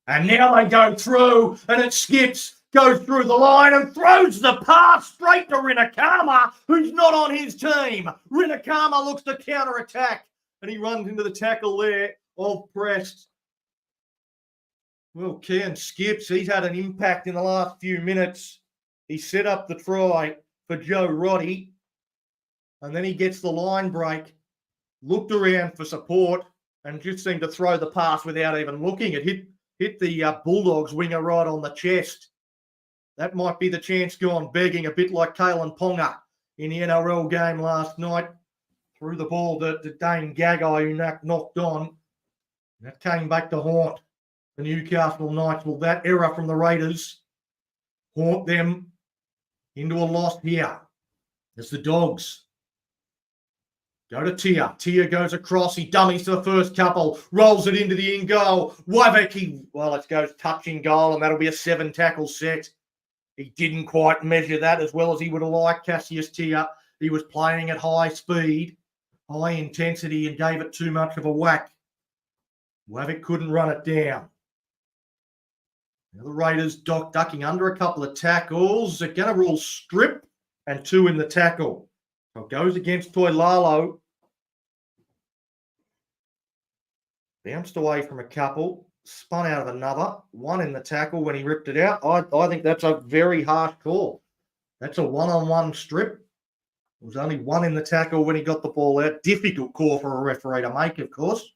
And now they go through, and it skips, goes through the line and throws the pass straight to Rinakama, who's not on his team. Rinakama looks to counter-attack, and he runs into the tackle there of Prest. Well, Ken Skips, he's had an impact in the last few minutes. He set up the try for Joe Roddy, and then he gets the line break, looked around for support, and just seemed to throw the pass without even looking. It hit the Bulldogs winger right on the chest. That might be the chance gone begging, a bit like Kalen Ponga in the NRL game last night. Threw the ball to Dane Gagai, who knocked on. That came back to haunt the Newcastle Knights. Will that error from the Raiders haunt them into a loss here? As the Dogs go to Tia. Tia goes across. He dummies to the first couple. Rolls it into the in-goal. Waveki, well, it goes touching goal, and that'll be a 7-tackle set. He didn't quite measure that as well as he would have liked, Cassius Tia. He was playing at high speed, high intensity, and gave it too much of a whack. Wavek couldn't run it down. Now the Raiders ducking under a couple of tackles. They're going to rule strip and 2 in the tackle. So it goes against Toilalo. Bounced away from a couple. Spun out of another. 1 in the tackle when he ripped it out. I think that's a very harsh call. That's a one-on-one strip. There was only 1 in the tackle when he got the ball out. Difficult call for a referee to make, of course,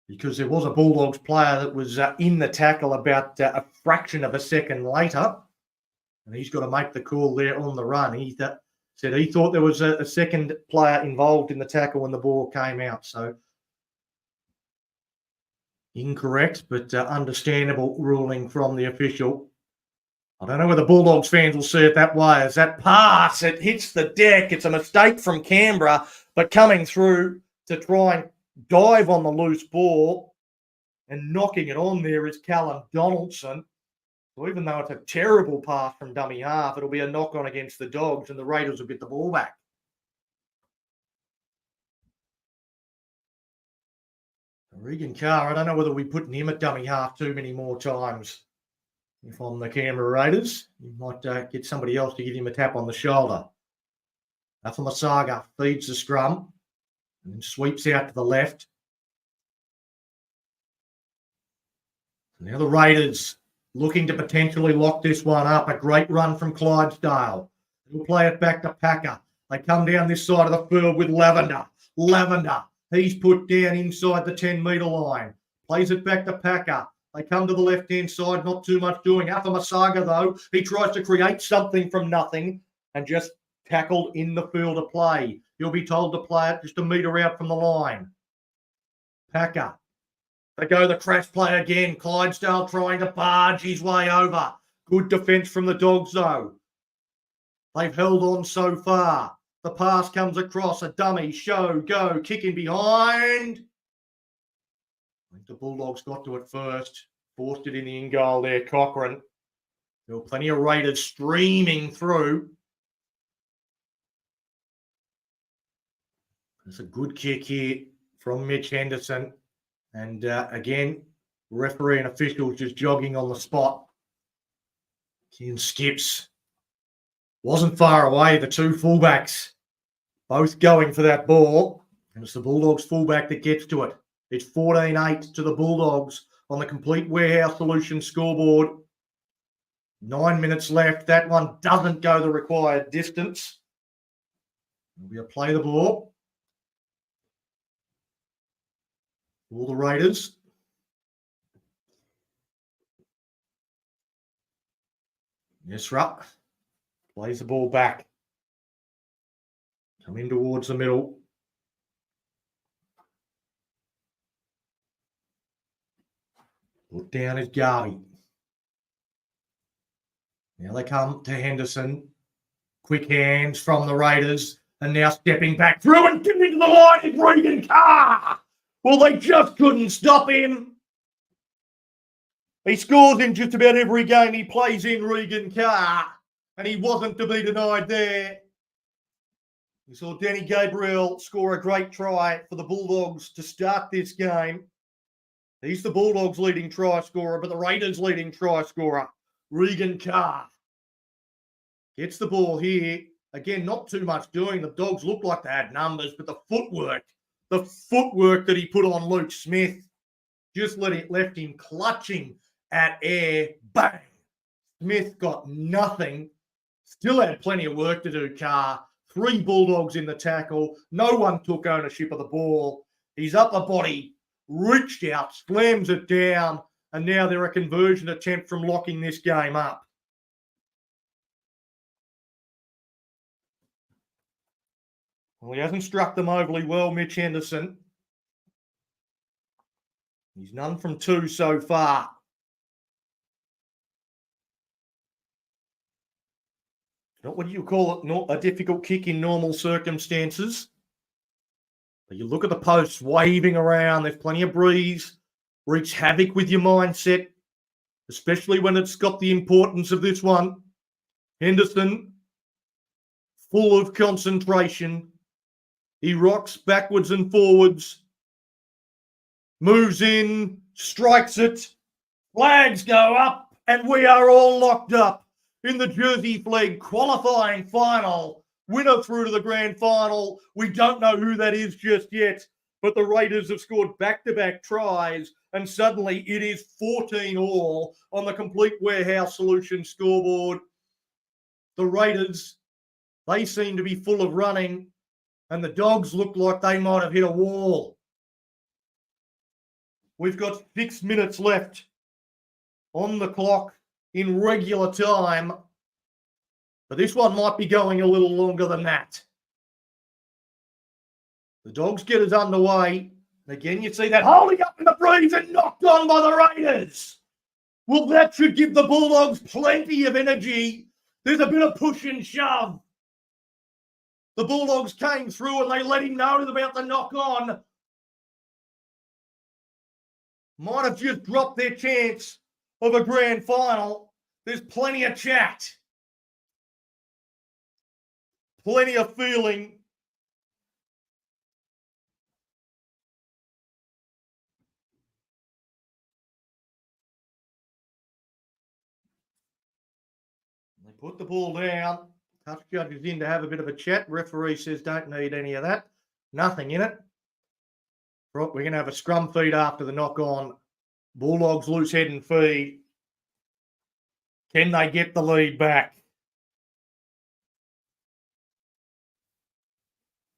because there was a Bulldogs player that was in the tackle about a fraction of a second later. And he's got to make the call there on the run. He said he thought there was a second player involved in the tackle when the ball came out. So incorrect, but understandable ruling from the official. I don't know whether Bulldogs fans will see it that way. As that pass, it hits the deck. It's a mistake from Canberra, but coming through to try and dive on the loose ball and knocking it on there is Callum Donaldson. So even though it's a terrible pass from dummy half, it'll be a knock-on against the Dogs, and the Raiders will get the ball back. Regan Carr, I don't know whether we put him at dummy half too many more times. If I'm the Canberra Raiders, you might get somebody else to give him a tap on the shoulder. Afamasaga feeds the scrum and then sweeps out to the left. Now the Raiders looking to potentially lock this one up. A great run from Clydesdale. He'll play it back to Packer. They come down this side of the field with Lavender. He's put down inside the 10-metre line. Plays it back to Packer. They come to the left-hand side, not too much doing. Afamasaga, though, he tries to create something from nothing and just tackled in the field of play. He'll be told to play it just a metre out from the line. Packer. They go the crash play again. Clydesdale trying to barge his way over. Good defence from the Dogs, though. They've held on so far. The pass comes across. A dummy, show, go, kicking behind. I think the Bulldogs got to it first. Forced it in the in-goal there, Cochrane. There were plenty of Raiders streaming through. It's a good kick here from Mitch Henderson. And again, referee and officials just jogging on the spot. Ken skips. Wasn't far away, the two fullbacks. Both going for that ball. And it's the Bulldogs fullback that gets to it. It's 14-8 to the Bulldogs on the Complete Warehouse Solutions scoreboard. 9 minutes left. That one doesn't go the required distance. We'll play the ball. All the Raiders. Nisra plays the ball back. Come in towards the middle. Put down is Garvey. Now they come to Henderson. Quick hands from the Raiders. And now stepping back through and getting to the line is Regan Carr. Well, they just couldn't stop him. He scores in just about every game he plays in, Regan Carr. And he wasn't to be denied there. We saw Danny Gabriel score a great try for the Bulldogs to start this game. He's the Bulldogs' leading try scorer, but the Raiders' leading try scorer, Regan Carr. Gets the ball here. Again, not too much doing. The Dogs looked like they had numbers, but the footwork that he put on Luke Smith just left him clutching at air. Bang! Smith got nothing. Still had plenty of work to do, Carr. 3 Bulldogs in the tackle. No one took ownership of the ball. His upper body reached out, slams it down, and now they're a conversion attempt from locking this game up. Well, he hasn't struck them overly well, Mitch Henderson. He's none from 2 so far. Not what you call it, not a difficult kick in normal circumstances. But you look at the posts waving around. There's plenty of breeze. Wreaks havoc with your mindset, especially when it's got the importance of this one. Henderson, full of concentration. He rocks backwards and forwards. Moves in, strikes it. Flags go up, and we are all locked up in the Jersey Flegg qualifying final. Winner through to the grand final. We don't know who that is just yet, but the Raiders have scored back-to-back tries, and suddenly it is 14-all on the Complete Warehouse Solutions scoreboard. The Raiders, they seem to be full of running, and the Dogs look like they might have hit a wall. We've got 6 minutes left on the clock in regular time. But this one might be going a little longer than that. The Dogs get us underway. Again, you see that holding up in the breeze and knocked on by the Raiders. Well, that should give the Bulldogs plenty of energy. There's a bit of push and shove. The Bulldogs came through and they let him know about the knock on. Might have just dropped their chance of a grand final. There's plenty of chat. Plenty of feeling. They put the ball down. Touch judge is in to have a bit of a chat. Referee says don't need any of that. Nothing in it. Right, we're going to have a scrum feed after the knock on. Bulldogs loose head and feed. Can they get the lead back?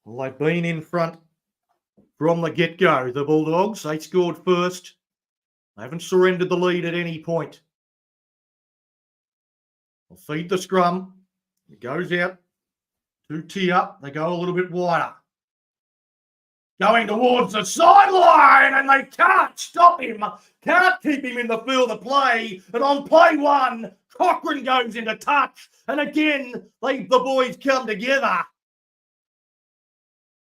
Well, they've been in front from the get-go, the Bulldogs. They scored first. They haven't surrendered the lead at any point. They'll feed the scrum. It goes out. 2-tier. They go a little bit wider. Going towards the sideline, and they can't stop him. Can't keep him in the field of play. And on play one, Cochrane goes into touch. And again, the boys come together.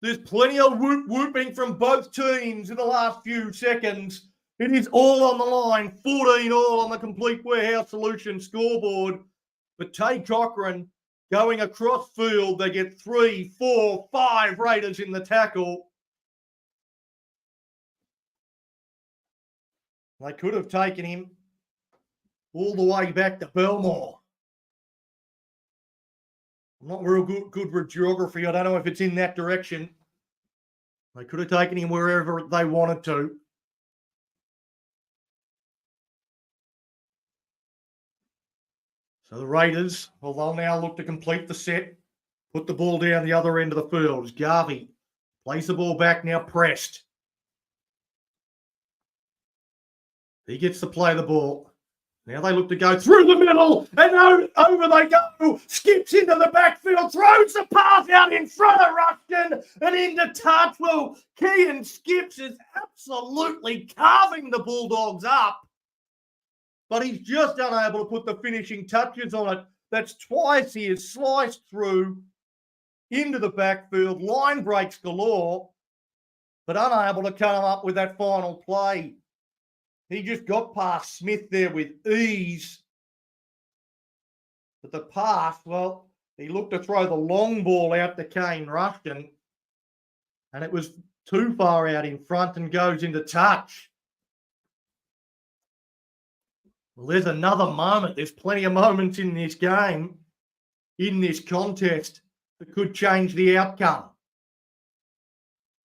There's plenty of whooping from both teams in the last few seconds. It is all on the line. 14 all on the Complete Warehouse Solution scoreboard. But Tay Cochrane going across field. They get 3, 4, 5 Raiders in the tackle. They could have taken him all the way back to Belmore. I'm not real good with geography. I don't know if it's in that direction. They could have taken him wherever they wanted to. So the Raiders, well, they'll now look to complete the set, put the ball down the other end of the field. As Garvey plays the ball back, now pressed. He gets to play the ball. Now they look to go through the middle, and over they go. Skips into the backfield, throws the pass out in front of Rushton and into touch. Well, Kean Skips is absolutely carving the Bulldogs up, but he's just unable to put the finishing touches on it. That's twice he has sliced through into the backfield. Line breaks galore, but unable to come up with that final play. He just got past Smith there with ease. But the pass, well, he looked to throw the long ball out to Kane Rushton, and it was too far out in front and goes into touch. Well, there's another moment. There's plenty of moments in this game, in this contest, that could change the outcome.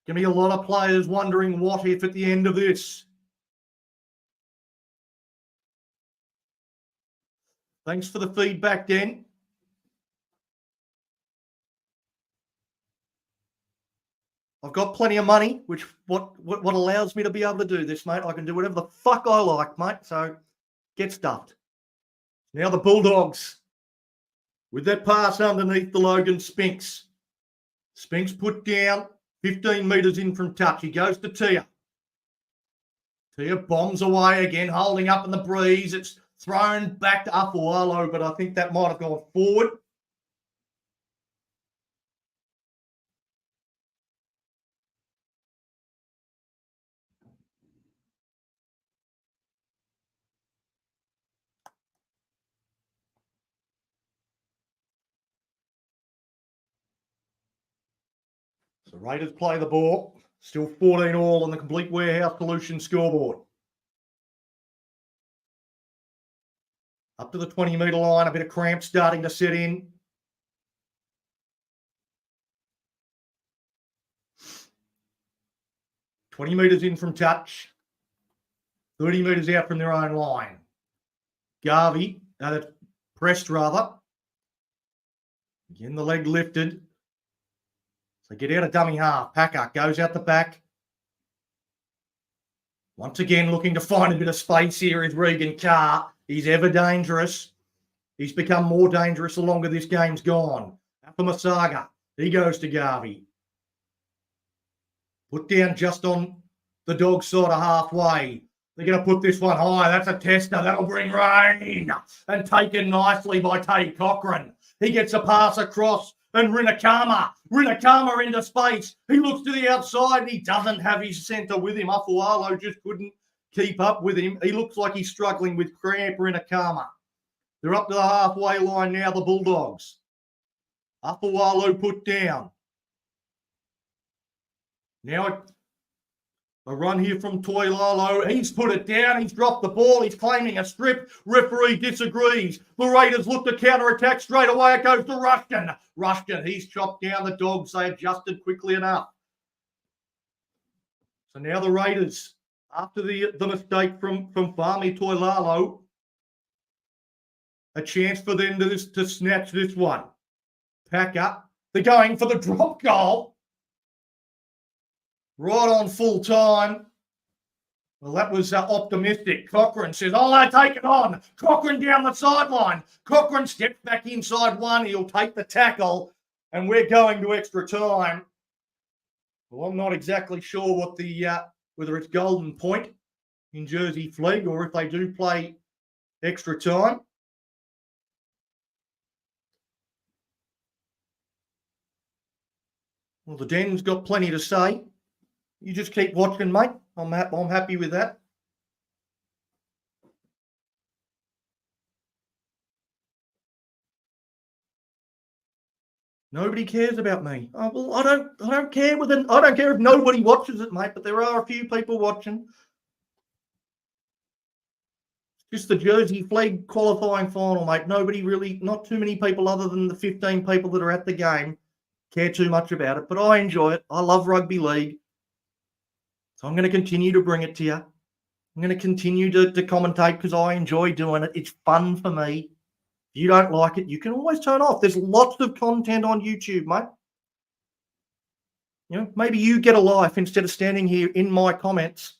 Going to be a lot of players wondering what if at the end of this. Thanks for the feedback, Dan. I've got plenty of money, which what allows me to be able to do this, mate. I can do whatever the fuck I like, mate. So get stuffed. Now the Bulldogs with that pass underneath the Logan Spinks. Spinks put down 15 metres in from touch. He goes to Tia. Tia bombs away again, holding up in the breeze. It's thrown back to Afualo, but I think that might have gone forward. So Raiders play the ball. Still 14 all on the Complete Warehouse Solution scoreboard. Up to the 20-metre line, a bit of cramp starting to set in. "20 metres in from touch. 30 metres out from their own line. Garvey, that's pressed rather. Again, the leg lifted. So get out of dummy half. Packer goes out the back. Once again, looking to find a bit of space here is Regan Carr. He's ever dangerous. He's become more dangerous the longer this game's gone. After Masaga, he goes to Garvey. Put down just on the dog side of halfway. They're going to put this one high. That's a tester. That'll bring rain. And taken nicely by Tay Cochrane. He gets a pass across. And Rinakama into space. He looks to the outside and he doesn't have his centre with him. Afualo just couldn't keep up with him. He looks like he's struggling with cramp, Rinakama. They're up to the halfway line now, the Bulldogs. Afualo put down. Now a run here from Toilalo. He's put it down. He's dropped the ball. He's claiming a strip. Referee disagrees. The Raiders look to counter-attack straight away. It goes to Rushton. Rushton, he's chopped down the Dogs. They adjusted quickly enough. So now the Raiders, after the mistake from Fami Toilalo, a chance for them to snatch this one. Pack up. They're going for the drop goal. Right on full time. Well, that was optimistic. Cochrane says, oh, take it on. Cochrane down the sideline. Cochrane steps back inside one. He'll take the tackle. And we're going to extra time. Well, I'm not exactly sure what whether it's golden point in Jersey Flegg or if they do play extra time. Well, the Den's got plenty to say. You just keep watching, mate. I'm happy with that. Nobody cares about me. Oh, well, I don't care I don't care if nobody watches it, mate. But there are a few people watching. Just the Jersey Flegg qualifying final, mate. Not too many people other than the 15 people that are at the game care too much about it. But I enjoy it. I love rugby league. So I'm going to continue to bring it to you. I'm going to continue to commentate because I enjoy doing it. It's fun for me. If you don't like it, you can always turn off. There's lots of content on YouTube, mate. You know, maybe you get a life instead of standing here in my comments,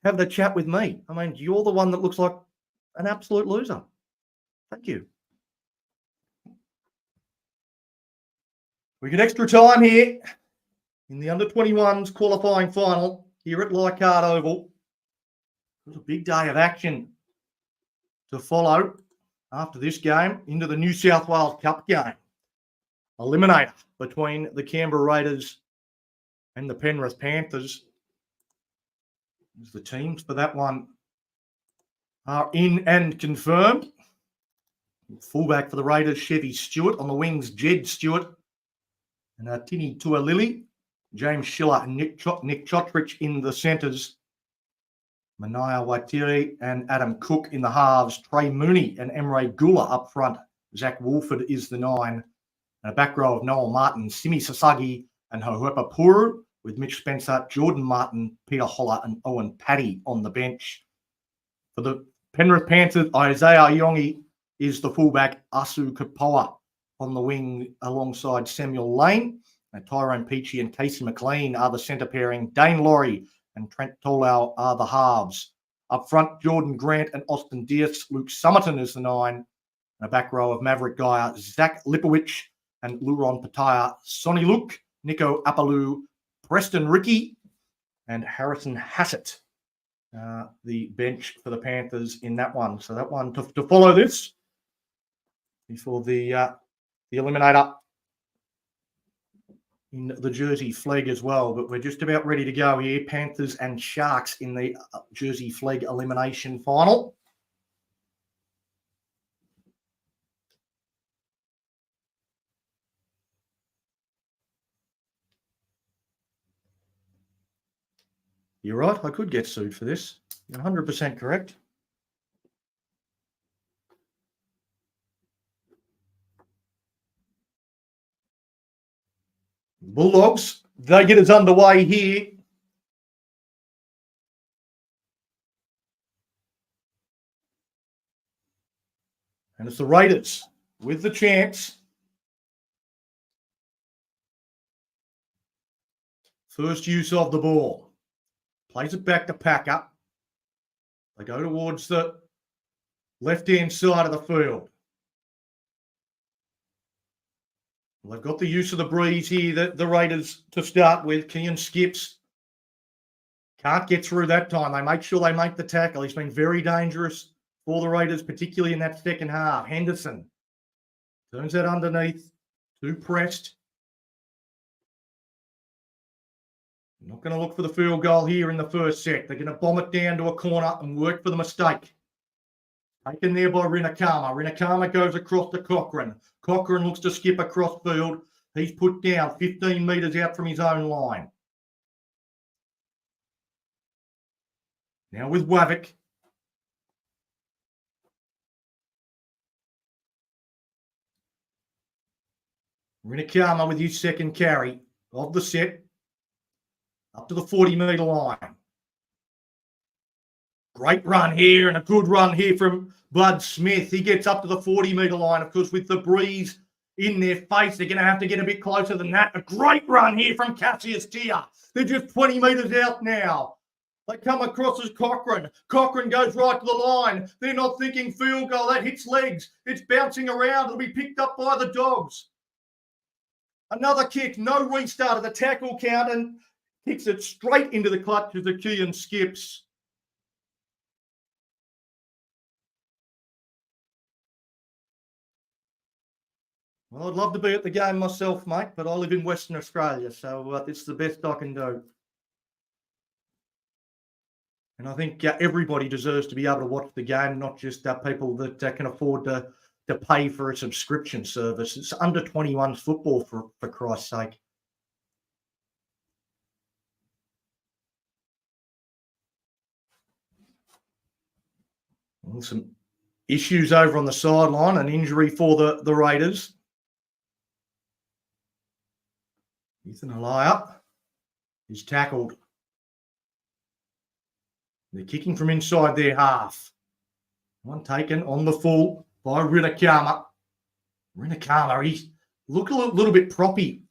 have the chat with me. I mean, you're the one that looks like an absolute loser. Thank you. We get extra time here in the under-21s qualifying final here at Leichhardt Oval. It was a big day of action to follow after this game into the New South Wales Cup game. Eliminator between the Canberra Raiders and the Penrith Panthers. The teams for that one are in and confirmed. Fullback for the Raiders, Chevy Stewart. On the wings, Jed Stewart and Tini Tualili. James Schiller and Nick Chotrich in the centres. Mania Waitiri and Adam Cook in the halves. Trey Mooney and Emre Gula up front. Zach Wolford is the 9. And a back row of Noel Martin, Simi Sasagi and Hohepa Puru, with Mitch Spencer, Jordan Martin, Peter Holler and Owen Paddy on the bench. For the Penrith Panthers, Isaiah Yongi is the fullback. Asu Kapoa on the wing alongside Samuel Lane. And Tyrone Peachy and Casey McLean are the centre pairing. Dane Laurie and Trent Tolau are the halves. Up front, Jordan Grant and Austin Diaz. Luke Summerton is the 9. And a back row of Maverick Geyer, Zach Lipowich and Luron Pataya, Sonny Luke, Nico Apalu, Preston Ricky, and Harrison Hassett. The bench for the Panthers in that one. So that one to follow this before the eliminator in the Jersey Flegg as well. But we're just about ready to go here. Panthers and Sharks in the Jersey Flegg Elimination Final. You're right, I could get sued for this. You're 100% correct. Bulldogs, they get us underway here. And it's the Raiders with the chance. First use of the ball. Plays it back to Packer. They go towards the left-hand side of the field. Well, they've got the use of the breeze here, the Raiders to start with. Kean Skips can't get through that time. They make sure they make the tackle. He's been very dangerous for the Raiders, particularly in that second half. Henderson turns that underneath. Too pressed. Not going to look for the field goal here in the first set. They're going to bomb it down to a corner and work for the mistake. Taken there by Rinakama. Rinakama goes across to Cochrane. Cochrane looks to skip across field. He's put down 15 metres out from his own line. Now with Wavick. Rinakama with his second carry of the set. Up to the 40-metre line. Great run here and a good run here from Bud Smith. He gets up to the 40-metre line. Of course, with the breeze in their face, they're going to have to get a bit closer than that. A great run here from Cassius Tia. They're just 20 metres out now. They come across as Cochrane. Cochrane goes right to the line. They're not thinking field goal. That hits legs. It's bouncing around. It'll be picked up by the Dogs. Another kick. No restart of the tackle count and kicks it straight into the clutch of the Kean Skips. Well, I'd love to be at the game myself, mate, but I live in Western Australia, so it's the best I can do. And I think everybody deserves to be able to watch the game, not just people that can afford to pay for a subscription service. It's under 21 football, for Christ's sake. Well, some issues over on the sideline, an injury for the Raiders. Ethan Elia is tackled. They're kicking from inside their half. One taken on the full by Rinakama. Rinakama, he's looked a little bit proppy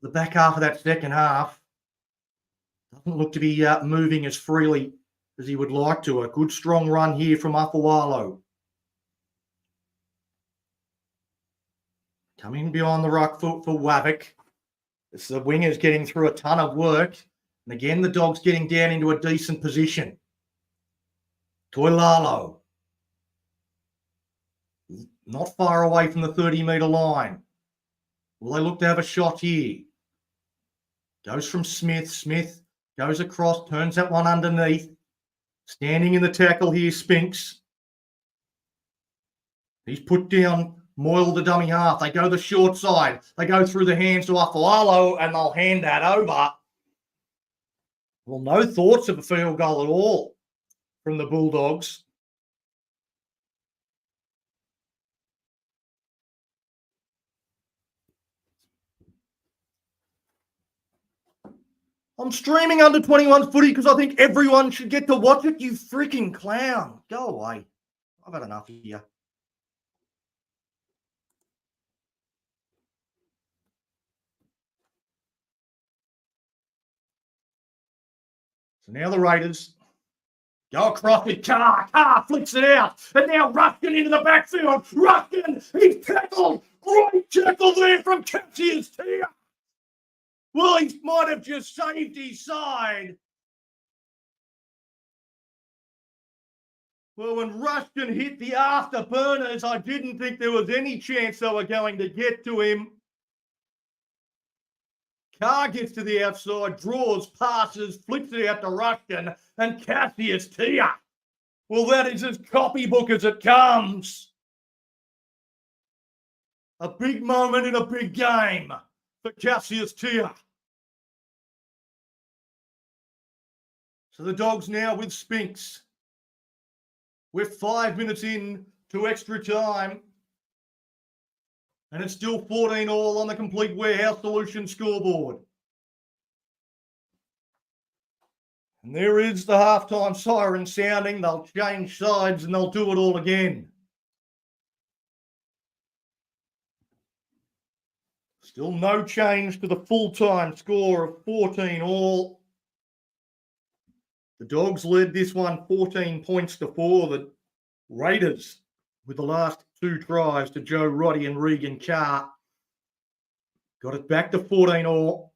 the back half of that second half. Doesn't look to be moving as freely as he would like to. A good strong run here from Afawalo. Coming behind the ruck foot for Wavick. It's the wingers getting through a ton of work. And again, the Dogs getting down into a decent position. Toilalo. Not far away from the 30-metre line. Will they look to have a shot here? Goes from Smith. Smith goes across, turns that one underneath. Standing in the tackle here, Spinks. He's put down Moyle, the dummy half. They go the short side. They go through the hands to Afalalo, and they'll hand that over. Well, no thoughts of a field goal at all from the Bulldogs. I'm streaming under 21 footy because I think everyone should get to watch it, you freaking clown. Go away. I've had enough of you. So now the Raiders go across with Carr. Carr flicks it out. And now Ruskin into the backfield. Ruskin, he's tackled. Great tackle there from Cassius Tia. Well, he might have just saved his side. Well, when Ruskin hit the afterburners, I didn't think there was any chance they were going to get to him. Carr gets to the outside, draws, passes, flips it out to Ruskin, and Cassius Tia. Well, that is as copybook as it comes. A big moment in a big game for Cassius Tia. So the Dogs now with Spinks. We're 5 minutes in to extra time. And it's still 14-all on the Complete Warehouse Solutions scoreboard. And there is the halftime siren sounding. They'll change sides and they'll do it all again. Still no change to the full-time score of 14-all. The Dogs led this one 14 points to 4. The Raiders with the last two tries to Joe Roddy and Regan Carr Got it back to 14 all.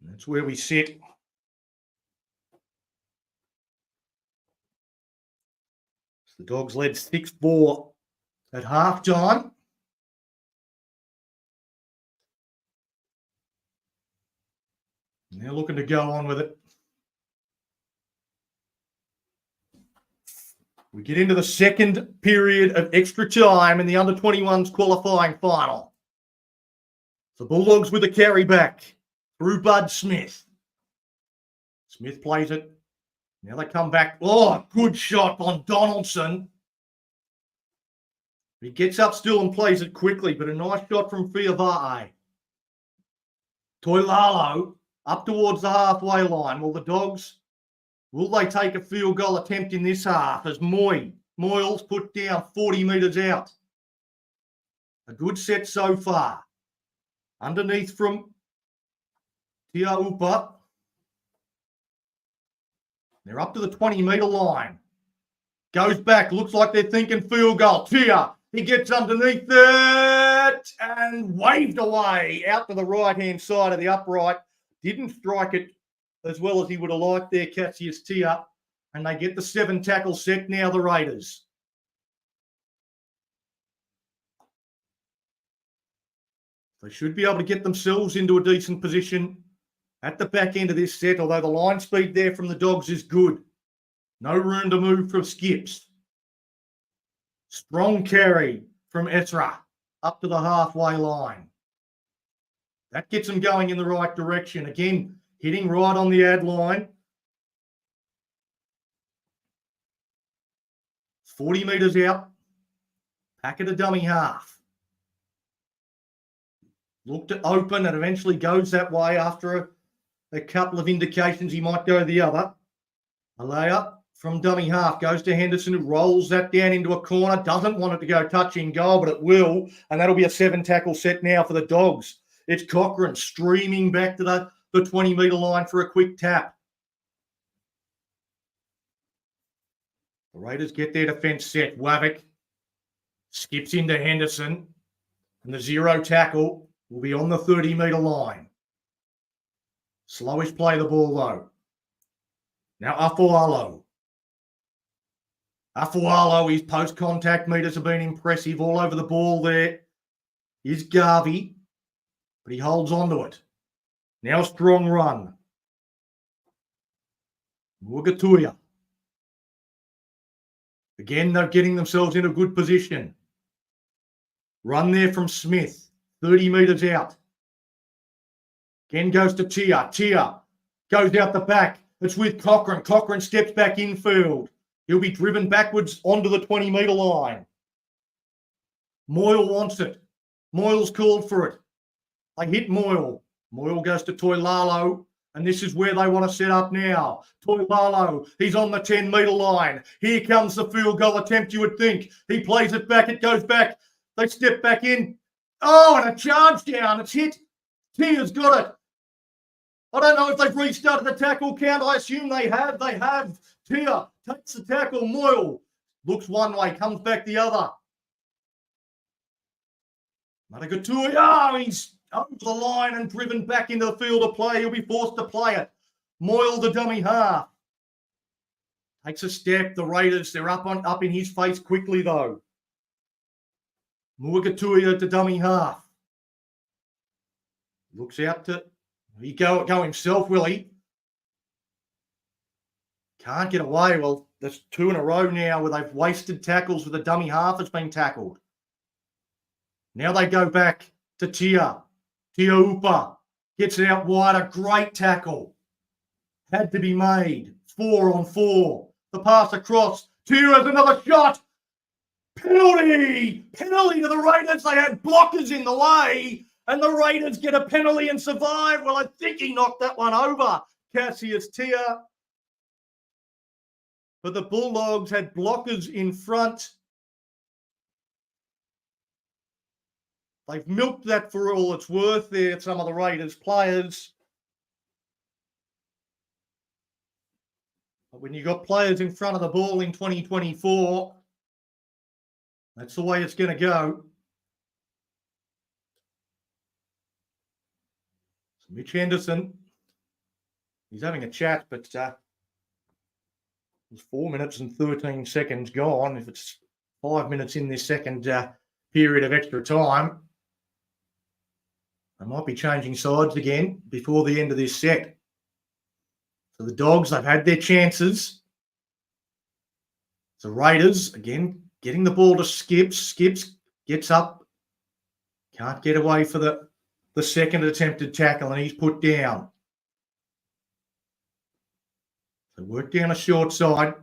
That's where we sit. The Dogs led 6-4 at halftime. And they're looking to go on with it. We get into the second period of extra time in the under-21s qualifying final. The Bulldogs with a carry back through Bud Smith. Smith plays it. Now they come back. Oh, good shot on Donaldson. He gets up still and plays it quickly, but a nice shot from Fiavate. Toilalo up towards the halfway line. Well, the Dogs, will they take a field goal attempt in this half as Moyles put down 40 metres out? A good set so far. Underneath from Tiaupa. They're up to the 20-metre line. Goes back. Looks like they're thinking field goal. Tia, he gets underneath it and waved away out to the right-hand side of the upright. Didn't strike it as well as he would have liked there, Cassius Tia. And they get the 7-tackle set now, the Raiders. They should be able to get themselves into a decent position at the back end of this set, although the line speed there from the Dogs is good. No room to move from Skips. Strong carry from Ezra up to the halfway line. That gets them going in the right direction. Again, hitting right on the ad line. 40 metres out. Pack it a dummy half. Looked at open and eventually goes that way after a couple of indications he might go the other. A layup from dummy half goes to Henderson, who rolls that down into a corner. Doesn't want it to go touching goal, but it will. And that'll be a 7-tackle set now for the Dogs. It's Cochrane streaming back to the 20-metre line for a quick tap. The Raiders get their defence set. Wavick skips into Henderson. And the 0 tackle will be on the 30-metre line. Slowish play the ball, though. Now Afualo. His post-contact meters have been impressive all over the ball there. Is Garvey, but he holds on to it. Now strong run. Mugatuya. Again, they're getting themselves in a good position. Run there from Smith. 30 metres out. Again goes to Tia. Tia goes out the back. It's with Cochrane. Cochrane steps back infield. He'll be driven backwards onto the 20-metre line. Moyle wants it. Moyle's called for it. They hit Moyle. Moyle goes to Toilalo, and this is where they want to set up now. Toilalo, he's on the 10-metre line. Here comes the field goal attempt, you would think. He plays it back. It goes back. They step back in. Oh, and a charge down. It's hit. Tia's got it. I don't know if they've restarted the tackle count. I assume they have. They have. Tia takes the tackle. Moyle looks one way, comes back the other. Matagatuya, oh, he's over the line and driven back into the field of play. He'll be forced to play it. Moyle, the dummy half. Takes a step. The Raiders, they're up in his face quickly, though. Muagatuya to dummy half. Looks out to... He go himself, will he? Can't get away. Well, there's 2 in a row now where they've wasted tackles with a dummy half has been tackled. Now they go back to Tia. Tiaupa gets it out wide. A great tackle. Had to be made. 4 on 4. The pass across. Tia has another shot. Penalty! Penalty to the Raiders. They had blockers in the way, and the Raiders get a penalty and survive. Well, I think he knocked that one over. Cassius Tia. But the Bulldogs had blockers in front. They've milked that for all it's worth there, some of the Raiders players. But when you've got players in front of the ball in 2024, that's the way it's going to go. So Mitch Henderson, he's having a chat, but it's 4 minutes and 13 seconds gone. If it's 5 minutes in this second period of extra time, they might be changing sides again before the end of this set. So the Dogs, they've had their chances. The Raiders, again, getting the ball to Skips. Skips gets up. Can't get away for the second attempted tackle, and he's put down. So work down a short side.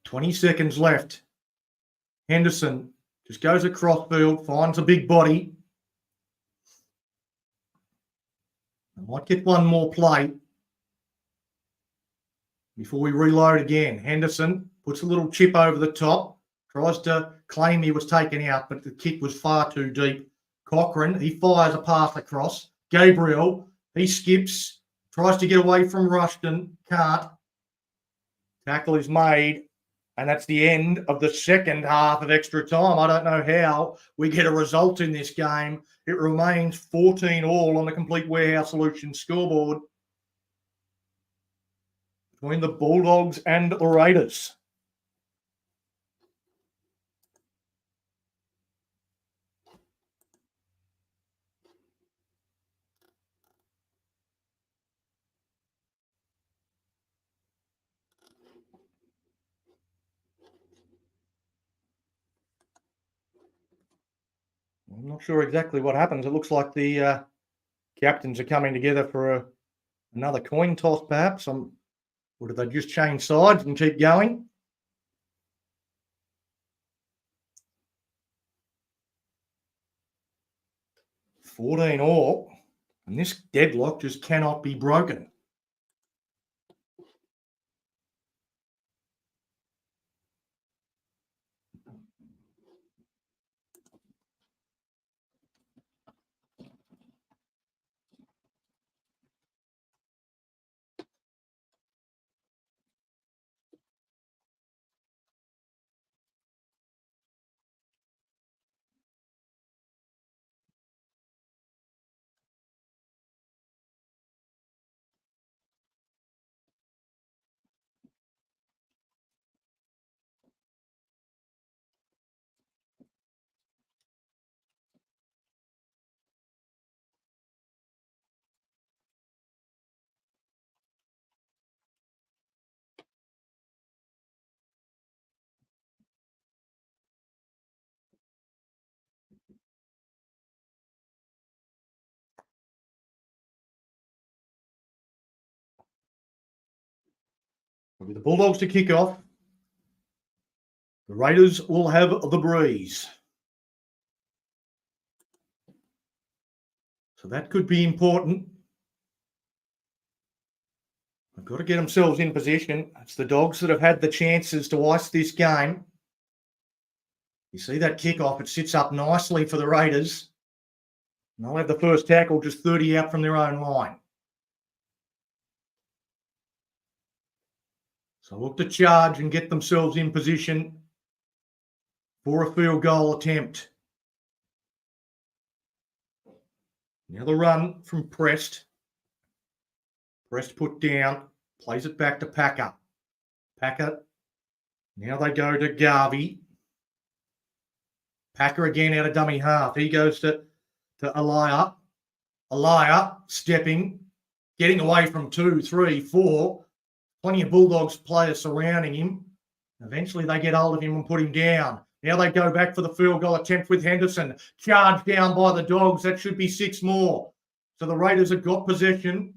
20 seconds left. Henderson just goes across field, finds a big body. I might get one more play before we reload again. Henderson puts a little chip over the top, tries to claim he was taken out, but the kick was far too deep. Cochrane, he fires a pass across. Gabriel, he skips, tries to get away from Rushton, can't. Tackle is made, and that's the end of the second half of extra time. I don't know how we get a result in this game. It remains 14-all on the Complete Warehouse Solutions scoreboard between the Bulldogs and the Raiders. I'm not sure exactly what happens. It looks like the captains are coming together for another coin toss, perhaps. Or did they just change sides and keep going? $14-all, and this deadlock just cannot be broken. With the Bulldogs to kick off, the Raiders will have the breeze. So that could be important. They've got to get themselves in position. It's the Dogs that have had the chances to ice this game. You see that kickoff, it sits up nicely for the Raiders. And they'll have the first tackle just 30 out from their own line. So look to charge and get themselves in position for a field goal attempt. Now the run from Prest. Prest put down, plays it back to Packer. Packer, now they go to Garvey. Packer again out of dummy half. He goes to Elia. Elia stepping, getting away from 2, 3, 4. Plenty of Bulldogs players surrounding him. Eventually they get hold of him and put him down. Now they go back for the field goal attempt with Henderson. Charged down by the Dogs. That should be 6 more. So the Raiders have got possession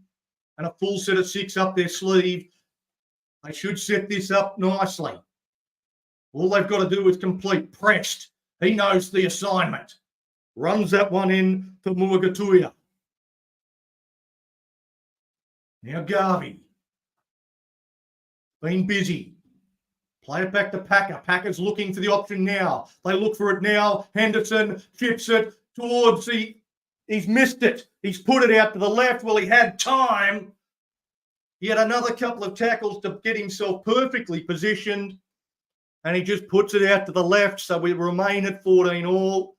and a full set of 6 up their sleeve. They should set this up nicely. All they've got to do is complete. Pressed. He knows the assignment. Runs that one in to Muagatuya. Now Garvey. Been busy. Play it back to Packer. Packer's looking for the option now. They look for it now. Henderson chips it towards he's missed it. He's put it out to the left. Well, he had time. He had another couple of tackles to get himself perfectly positioned, and he just puts it out to the left, so we remain at 14 all.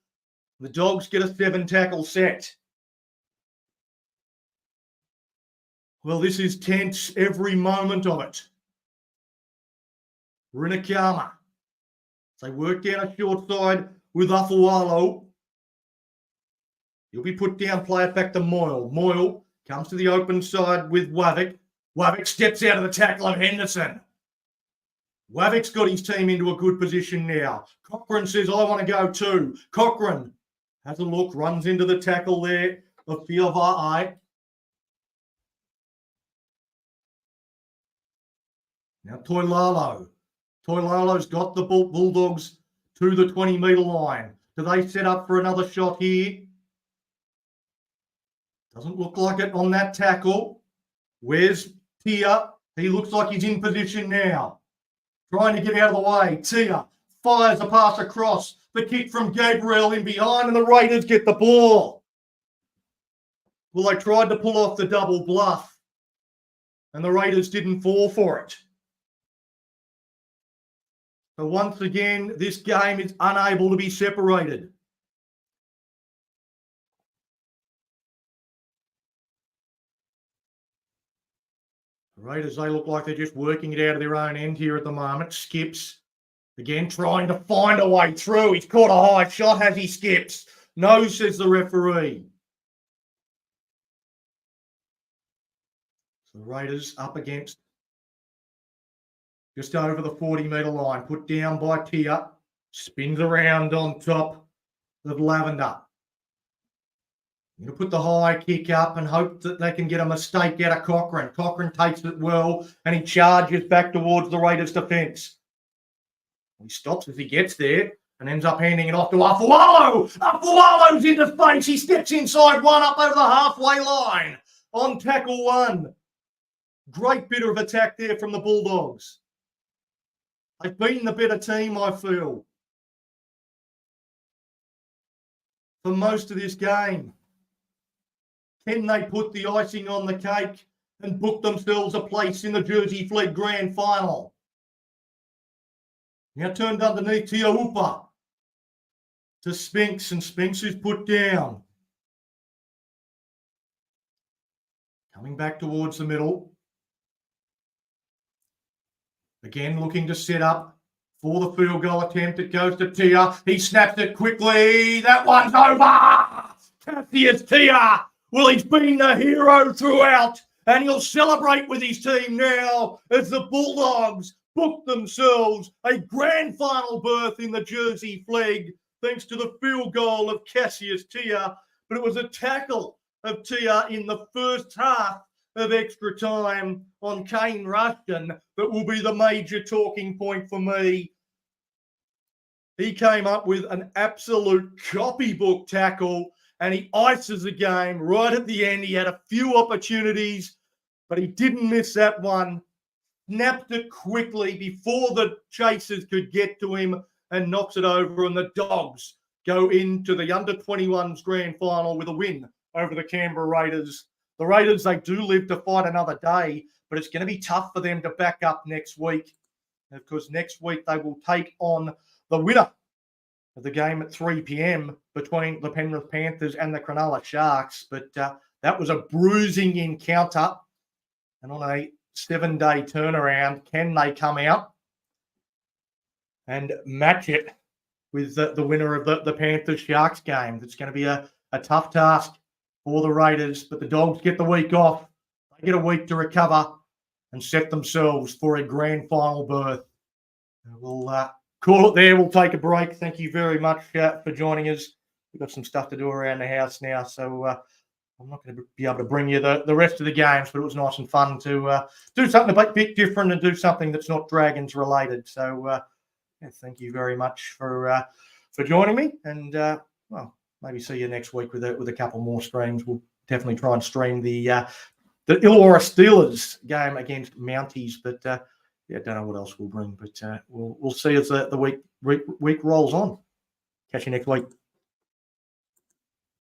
The Dogs get a 7-tackle set. Well, this is tense every moment of it. Rinakama. They work down a short side with Afualo. He'll be put down, play it back to Moyle. Moyle comes to the open side with Wavick. Wavick steps out of the tackle of Henderson. Wavick's got his team into a good position now. Cochrane says, I want to go too. Cochrane has a look, runs into the tackle there of Fiovai. Now Toilalo. Toilalo's got the Bulldogs to the 20-metre line. Do they set up for another shot here? Doesn't look like it on that tackle. Where's Tia? He looks like he's in position now. Trying to get out of the way. Tia fires a pass across. The kick from Gabriel in behind, and the Raiders get the ball. Well, they tried to pull off the double bluff, and the Raiders didn't fall for it. So once again, this game is unable to be separated. The Raiders, they look like they're just working it out of their own end here at the moment. Skips, again, trying to find a way through. He's caught a high shot, has he, Skips? No, says the referee. So the Raiders up against just over the 40-metre line, put down by Tia, spins around on top of Lavender. You're going to put the high kick up and hope that they can get a mistake out of Cochrane. Cochrane takes it well, and he charges back towards the Raiders' defence. He stops as he gets there and ends up handing it off to Afualo. Afualo's into space. He steps inside one up over the halfway line on tackle one. Great bit of attack there from the Bulldogs. They've been the better team, I feel, for most of this game. Can they put the icing on the cake and book themselves a place in the Jersey Flegg Grand Final? Now turned underneath Tiaupa to Spinks, and Spinks is put down. Coming back towards the middle. Again, looking to set up for the field goal attempt. It goes to Tia. He snaps it quickly. That one's over. Cassius Tia. Well, he's been the hero throughout, and he'll celebrate with his team now as the Bulldogs book themselves a grand final berth in the Jersey Flegg, thanks to the field goal of Cassius Tia. But it was a tackle of Tia in the first half of extra time on Kane Rushton that will be the major talking point for me. He came up with an absolute copybook tackle, and he ices the game right at the end. He had a few opportunities, but he didn't miss that one. Snapped it quickly before the chasers could get to him and knocks it over, and the Dogs go into the under-21s grand final with a win over the Canberra Raiders. The Raiders, they do live to fight another day, but it's going to be tough for them to back up next week, because next week they will take on the winner of the game at 3 p.m. between the Penrith Panthers and the Cronulla Sharks. But that was a bruising encounter, and on a 7-day turnaround, can they come out and match it with the winner of the Panthers Sharks game? It's going to be a tough task for the Raiders, but the Dogs get the week off. They get a week to recover and set themselves for a grand final berth. We'll call it there. We'll take a break. Thank you very much for joining us. We've got some stuff to do around the house now, so I'm not going to be able to bring you the rest of the games, but it was nice and fun to do something a bit different and do something that's not Dragons related. So thank you very much for joining me, and maybe see you next week with a couple more streams. We'll definitely try and stream the Illawarra Steelers game against Mounties, but don't know what else we'll bring. But we'll see as the week rolls on. Catch you next week.